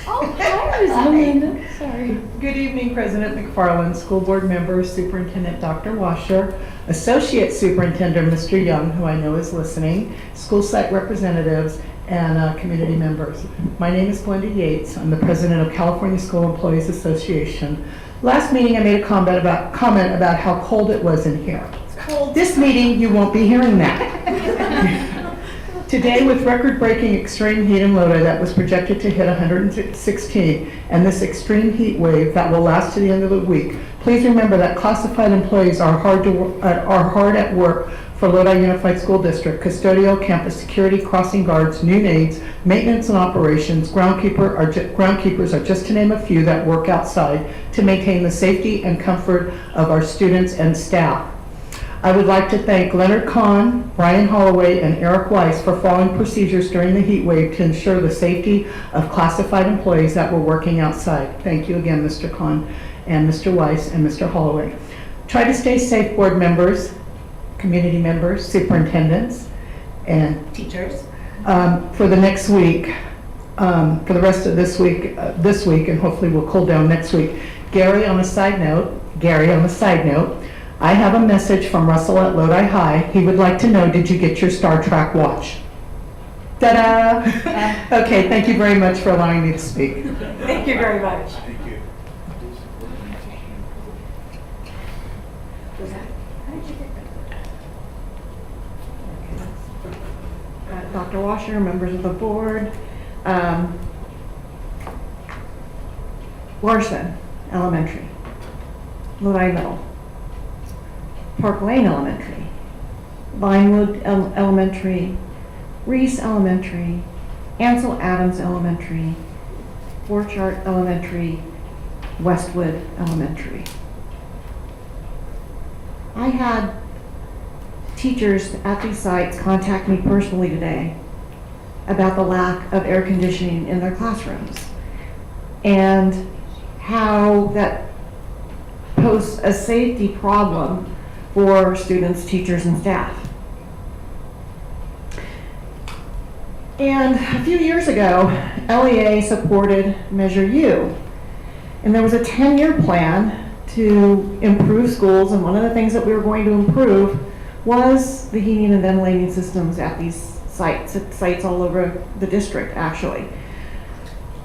Oh, hi, Ms. Melinda. Sorry.
Good evening, President McFarland, school board members, Superintendent Dr. Washer, Associate Superintendent Mr. Young, who I know is listening, school site representatives, and community members. My name is Glenda Yates. I'm the president of California School Employees Association. Last meeting I made a comment about how cold it was in here.
It's cold.
This meeting, you won't be hearing that. Today, with record-breaking extreme heat in Lodi that was projected to hit 116, and this extreme heat wave that will last to the end of the week, please remember that classified employees are hard at work for Lodi Unified School District: custodial, campus security, crossing guards, noon aides, maintenance and operations, groundkeepers are just to name a few that work outside to maintain the safety and comfort of our students and staff. I would like to thank Leonard Kahn, Brian Holloway, and Eric Weiss for following procedures during the heat wave to ensure the safety of classified employees that were working outside. Thank you again, Mr. Kahn and Mr. Weiss and Mr. Holloway. Try to stay safe, board members, community members, superintendents, and
teachers.
For the next week, for the rest of this week, and hopefully we'll cool down next week. Gary, on a side note, I have a message from Russell at Lodi High. He would like to know, did you get your Star Trek watch? Ta-da! Okay, thank you very much for allowing me to speak.
Thank you very much.
Thank you.
Dr. Washer, members of the board. Larson Elementary, Lodi Middle, Park Lane Elementary, Vinewood Elementary, Reese Elementary, Ansel Adams Elementary, Borchardt Elementary, Westwood Elementary. I had teachers at these sites contact me personally today about the lack of air conditioning in their classrooms and how that poses a safety problem for students, teachers, and staff. And a few years ago, LEA supported Measure U, and there was a 10-year plan to improve schools, and one of the things that we were going to improve was the heating and ventilating systems at these sites, at sites all over the district, actually.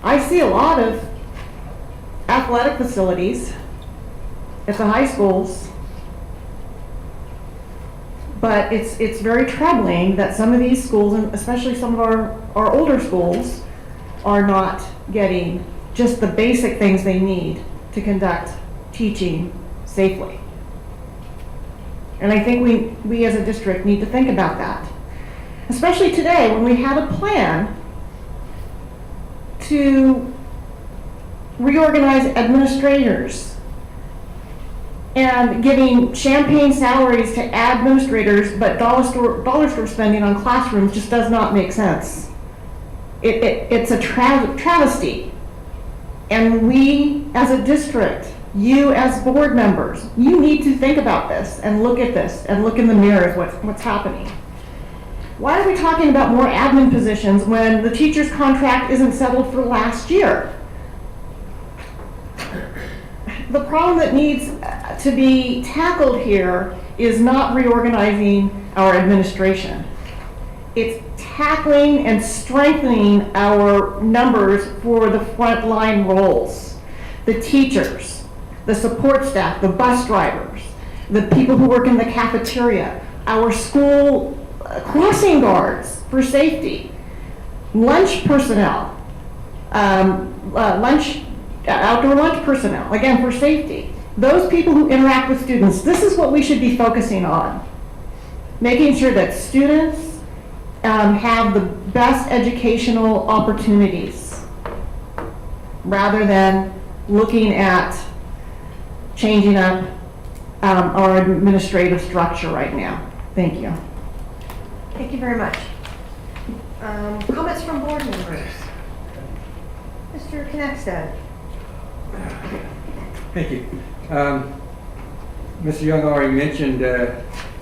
I see a lot of athletic facilities at the high schools But it's very troubling that some of these schools, and especially some of our older schools, are not getting just the basic things they need to conduct teaching safely. And I think we as a district need to think about that. Especially today when we have a plan to reorganize administrators and giving champagne salaries to administrators, but dollar store spending on classrooms just does not make sense. It's a travesty. And we as a district, you as board members, you need to think about this and look at this and look in the mirror at what's happening. Why are we talking about more admin positions when the teacher's contract isn't settled for last year? The problem that needs to be tackled here is not reorganizing our administration. It's tackling and strengthening our numbers for the frontline roles. The teachers, the support staff, the bus drivers, the people who work in the cafeteria, our school crossing guards for safety, lunch personnel, outdoor lunch personnel, again, for safety. Those people who interact with students, this is what we should be focusing on. Making sure that students have the best educational opportunities rather than looking at changing up our administrative structure right now. Thank you.
Thank you very much. Comments from board members? Mr. Knapstead.
Thank you. Mr. Young already mentioned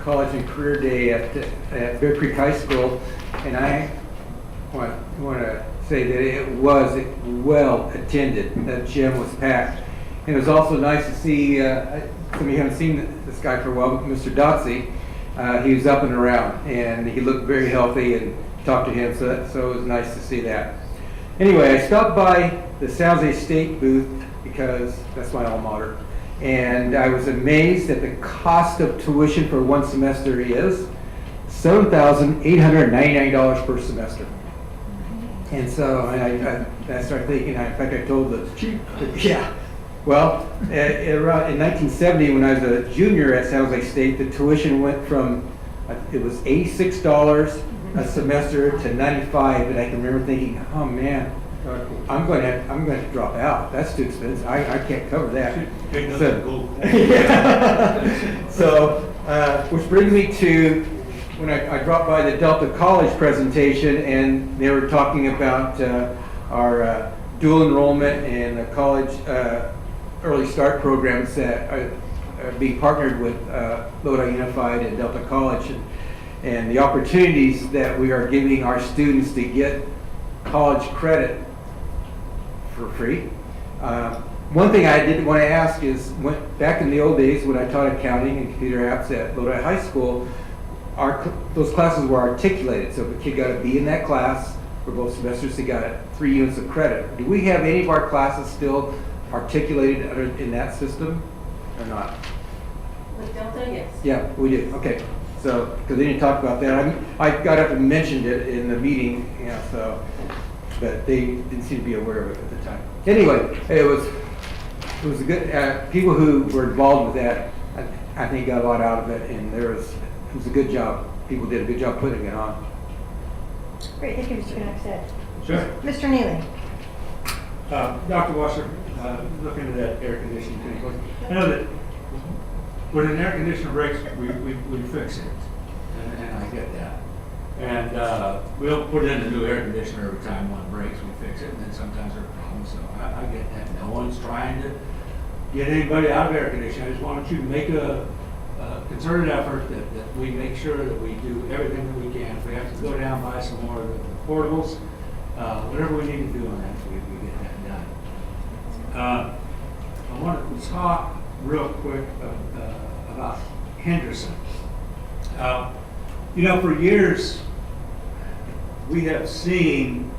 College and Career Day at Bear Creek High School, and I want to say that it was well attended. That gym was packed. And it was also nice to see, some of you haven't seen this guy for a while, Mr. Dotsey. He was up and around, and he looked very healthy, and talked to him, so it was nice to see that. Anyway, I stopped by the San Jose State booth because that's my alma mater, and I was amazed at the cost of tuition for one semester is $7,899 per semester. And so I started thinking, in fact, I told the chief, yeah. Well, around in 1970, when I was a junior at San Jose State, the tuition went from, it was $86 a semester to $95, and I can remember thinking, oh man, I'm going to drop out. That's too expensive. I can't cover that. So, which brings me to when I dropped by the Delta College presentation, and they were talking about our dual enrollment and the college early start programs that are being partnered with Lodi Unified and Delta College, and the opportunities that we are giving our students to get college credit for free. One thing I did want to ask is, back in the old days when I taught accounting and computer apps at Lodi High School, those classes were articulated. So if a kid got a B in that class for both semesters, they got 3 units of credit. Do we have any of our classes still articulated in that system or not?
With Delta, yes.
Yeah, we do. Okay. So, because they didn't talk about that. I got up and mentioned it in the meeting, so, but they didn't seem to be aware of it at the time. Anyway, it was a good, people who were involved with that, I think got a lot out of it, and it was a good job. People did a good job putting it on.
Great, thank you, Mr. Knapstead.
Sure.
Mr. Neely.
Dr. Wasser, look into that air conditioning thing. I know that when an air conditioner breaks, we fix it, and I get that. And we'll put in a new air conditioner every time one breaks, we fix it, and then sometimes there are problems, so I get that. No one's trying to get anybody out of air conditioning. I just want you to make a concerted effort that we make sure that we do everything that we can. If we have to go down and buy some more of the portables, whatever we need to do on that, we get that done. I want to talk real quick about Henderson. For years, we have seen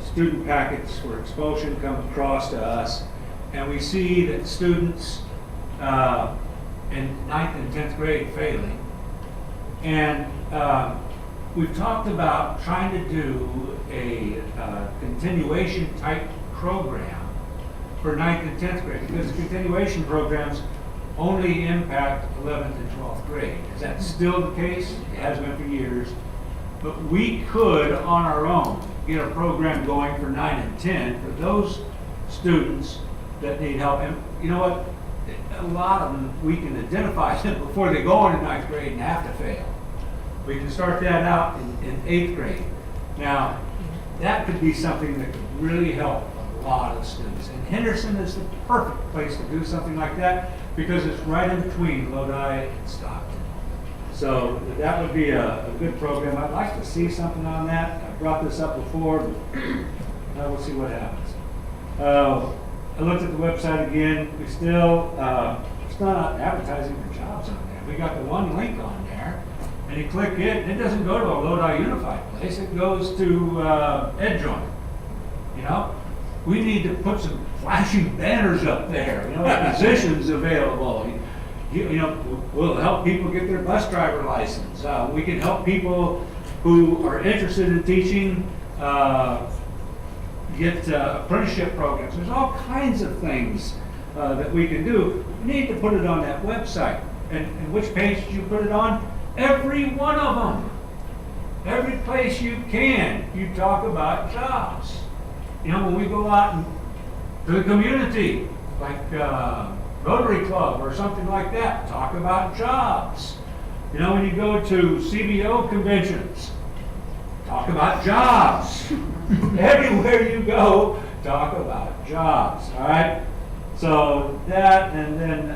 student packets for expulsion come across to us, and we see that students in 9th and 10th grade failing And we've talked about trying to do a continuation type program for 9th and 10th grade, because the continuation programs only impact 11th and 12th grade. Is that still the case? It has been for years. But we could, on our own, get a program going for 9 and 10 for those students that need help. And you know what? A lot of them, we can identify them before they go into 9th grade and have to fail. We can start that out in 8th grade. Now, that could be something that could really help a lot of students. And Henderson is the perfect place to do something like that because it's right in between Lodi and Stockton. So that would be a good program. I'd like to see something on that. I brought this up before, but we'll see what happens. I looked at the website again. We still, it's not advertising for jobs on there. We got the one link on there, and you click it, and it doesn't go to a Lodi Unified place. It goes to EdJoint. You know, we need to put some flashing banners up there. You know, positions available. You know, we'll help people get their bus driver license. We can help people who are interested in teaching get apprenticeship programs. There's all kinds of things that we can do. We need to put it on that website. And which page did you put it on? Every one of them. Every place you can, you talk about jobs. You know, when we go out to the community, like Rotary Club or something like that, talk about jobs. You know, when you go to CBO conventions, talk about jobs. Everywhere you go, talk about jobs, all right? So that, and then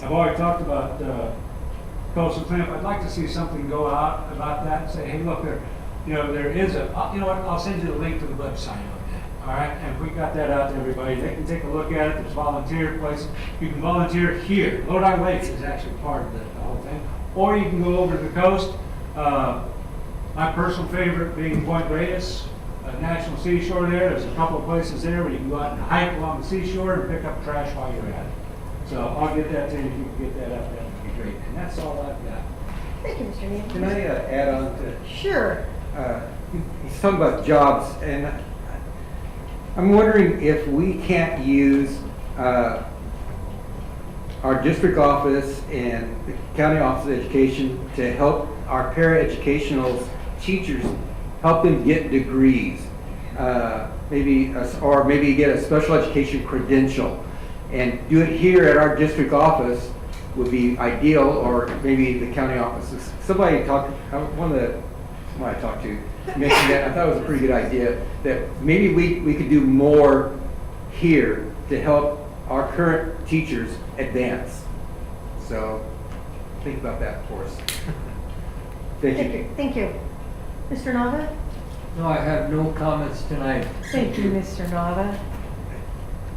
I've already talked about coastal cleanup. I'd like to see something go out about that and say, hey, look, there is a, you know what, I'll send you the link to the website on that, all right? And we got that out to everybody. They can take a look at it. There's volunteer places. You can volunteer here. Lodi Lakes is actually part of the whole thing. Or you can go over to the coast. My personal favorite being Point Reyes, National Seashore there. There's a couple of places there where you can go out and hike along the seashore and pick up trash while you're at it. So I'll get that to you. If you can get that up, that would be great. And that's all I've got.
Thank you, Mr. Neal.
Can I add on to?
Sure.
He's talking about jobs, and I'm wondering if we can't use our district office and the county office of education to help our paraeducational teachers, help them get degrees, maybe get a special education credential, and do it here at our district office would be ideal, or maybe the county offices. Somebody I talked to mentioned that. I thought it was a pretty good idea that maybe we could do more here to help our current teachers advance. So think about that for us. Thank you.
Thank you. Mr. Nava?
No, I have no comments tonight.
Thank you, Mr. Nava.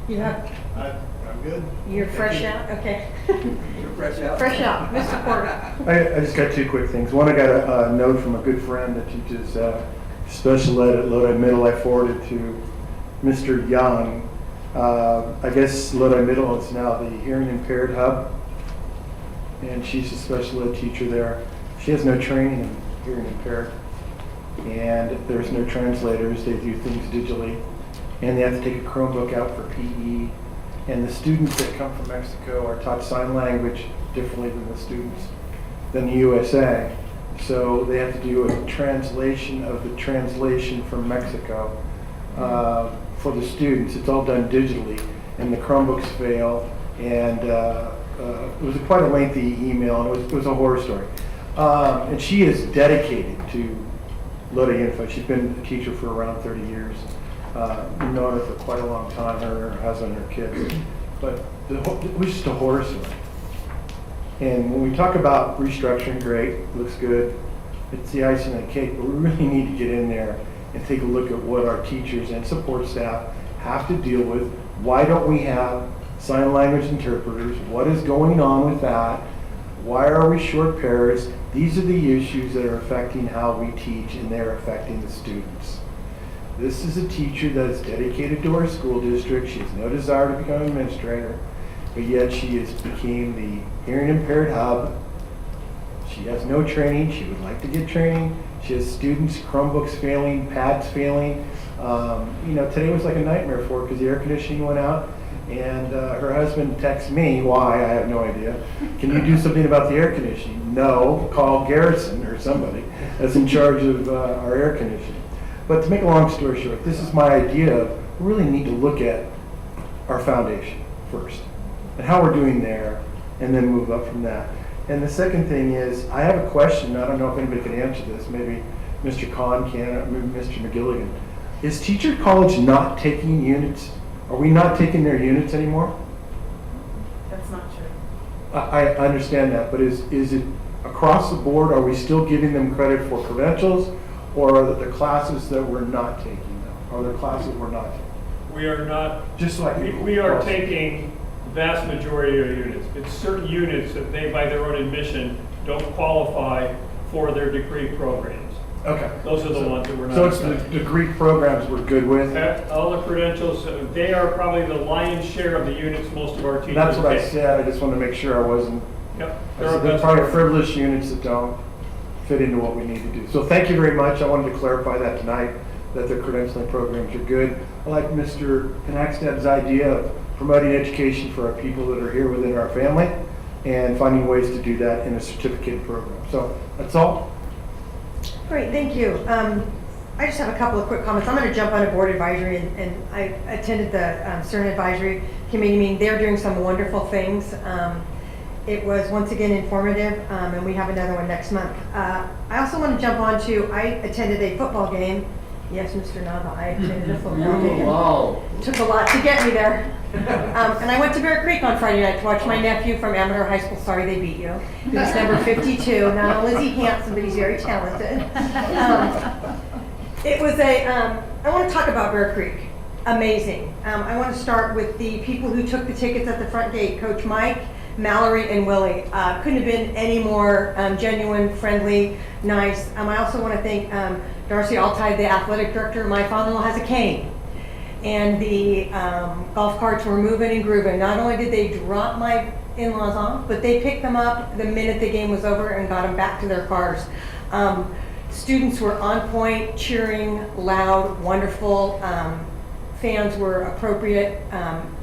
You have,
I'm good.
you're fresh out? Okay.
You're fresh out.
Fresh out. Mr. Porter?
I just got two quick things. One, I got a note from a good friend that teaches special ed at Lodi Middle. I forwarded to Mr. Young. I guess Lodi Middle is now the hearing impaired hub, and she's a special ed teacher there. She has no training in hearing impaired, and there's no translators. They do things digitally, and they have to take a Chromebook out for PE. And the students that come from Mexico are taught sign language differently than the students than the USA. So they have to do a translation of the translation from Mexico for the students. It's all done digitally, and the Chromebooks fail. And it was quite a lengthy email, and it was a horror story. And she is dedicated to Lodi Unified. She's been a teacher for around 30 years. We've known her for quite a long time, her husband, her kids. But it was just a horror story. And when we talk about restructuring, great, looks good. It's the icing on the cake, but we really need to get in there and take a look at what our teachers and support staff have to deal with. Why don't we have sign language interpreters? What is going on with that? Why are we short pairs? These are the issues that are affecting how we teach, and they're affecting the students. This is a teacher that is dedicated to our school district. She has no desire to become an administrator, but yet she became the hearing impaired hub She has no training. She would like to get training. She has students, Chromebooks failing, pads failing. Today was like a nightmare for her because the air conditioning went out. And her husband texts me, why, I have no idea. Can you do something about the air conditioning? No, call Garrison or somebody that's in charge of our air conditioning. But to make a long story short, this is my idea. We really need to look at our foundation first and how we're doing there, and then move up from that. And the second thing is, I have a question. I don't know if anybody can answer this. Maybe Mr. Kahn can, or maybe Mr. McGilligan. Is Teacher College not taking units? Are we not taking their units anymore?
That's not true.
I understand that, but is it across the board? Are we still giving them credit for credentials, or are there classes that we're not taking them? Are there classes we're not taking?
We are not,
Just so I can-
we are taking vast majority of units. It's certain units that they, by their own admission, don't qualify for their degree programs.
Okay.
Those are the ones that we're not.
So it's the degree programs we're good with?
All the credentials, they are probably the lion's share of the units most of our teachers
That's what I
take.
said. I just want to make sure I wasn't.
Yep.
I said there's probably frivolous units that don't fit into what we need to do. So thank you very much. I wanted to clarify that tonight, that the credentialing programs are good. I like Mr. Knackstad's idea of promoting education for our people that are here within our family and finding ways to do that in a certificate program. So that's all.
Great, thank you. I just have a couple of quick comments. I'm going to jump on a board advisory, and I attended the CERN advisory committee meeting. They're doing some wonderful things. It was once again informative, and we have another one next month. I also want to jump on to, I attended a football game. Yes, Mr. Nava, I attended a football game.
Wow.
It took a lot to get me there. And I went to Bear Creek on Friday night to watch my nephew from Amador High School. Sorry they beat you. He's number 52. Not only is he handsome, but he's very talented. It was I want to talk about Bear Creek. Amazing. I want to start with the people who took the tickets at the front gate. Coach Mike, Mallory, and Willie. Couldn't have been any more genuine, friendly, nice. I also want to thank Darcy Altai, the athletic director. My father-in-law has a cane. And the golf carts were moving and grooving. Not only did they drop my in-laws off, but they picked them up the minute the game was over and got them back to their cars. Students were on point, cheering, loud, wonderful. Fans were appropriate.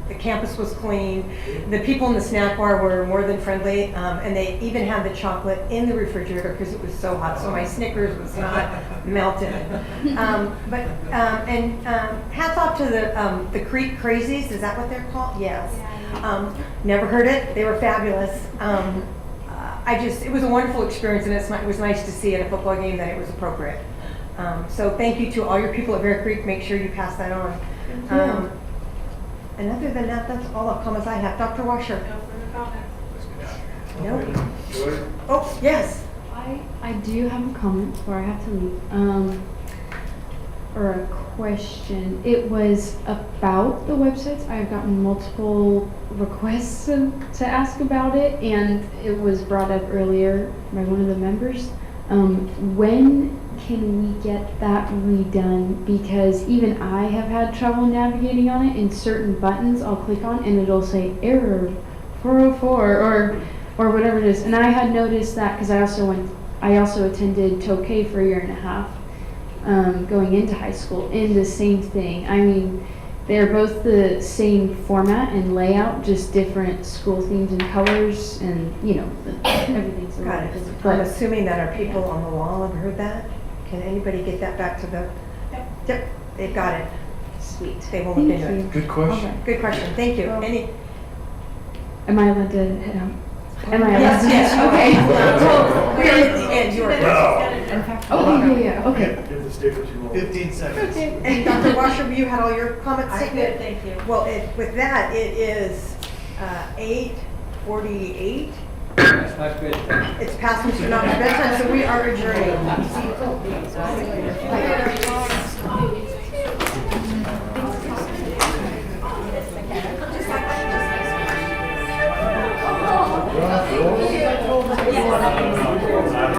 The campus was clean. The people in the snack bar were more than friendly, and they even had the chocolate in the refrigerator because it was so hot. So my Snickers was not melted. Hats off to the Creek Crazies. Is that what they're called? Yes. Never heard it. They were fabulous. It was a wonderful experience, and it was nice to see at a football game that it was appropriate. So thank you to all your people at Bear Creek. Make sure you pass that on. And other than that, that's all the comments I have. Dr. Washer?
No further comments.
No. Oh, yes.
I do have a comment before I have to leave. Or a question. It was about the websites. I've gotten multiple requests to ask about it, and it was brought up earlier by one of the members. When can we get that redone? Because even I have had trouble navigating on it, and certain buttons I'll click on and it'll say error 404 or whatever it is. And I had noticed that because I also attended Tokay for a year and a half going into high school, and the same thing. I mean, they're both the same format and layout, just different school themes and colors, and everything's a
Got
little
it.
different.
I'm assuming that our people on the wall have heard that. Can anybody get that back to the? Yep, they've got it. Sweet. They will look into it.
Good question.
Okay, good question. Thank you. Any?
Am I allowed to head out? Am I allowed
Yes,
to?
yes.
Okay.
Well, we're at the end. You're.
Okay.
Give the sticker to you.
15 seconds.
And Dr. Washer, you had all your comments?
I did, thank you.
Well, with that, it is 8:48.
That's my bedtime.
It's past Mr. Knopf's bedtime, so we are adjourning.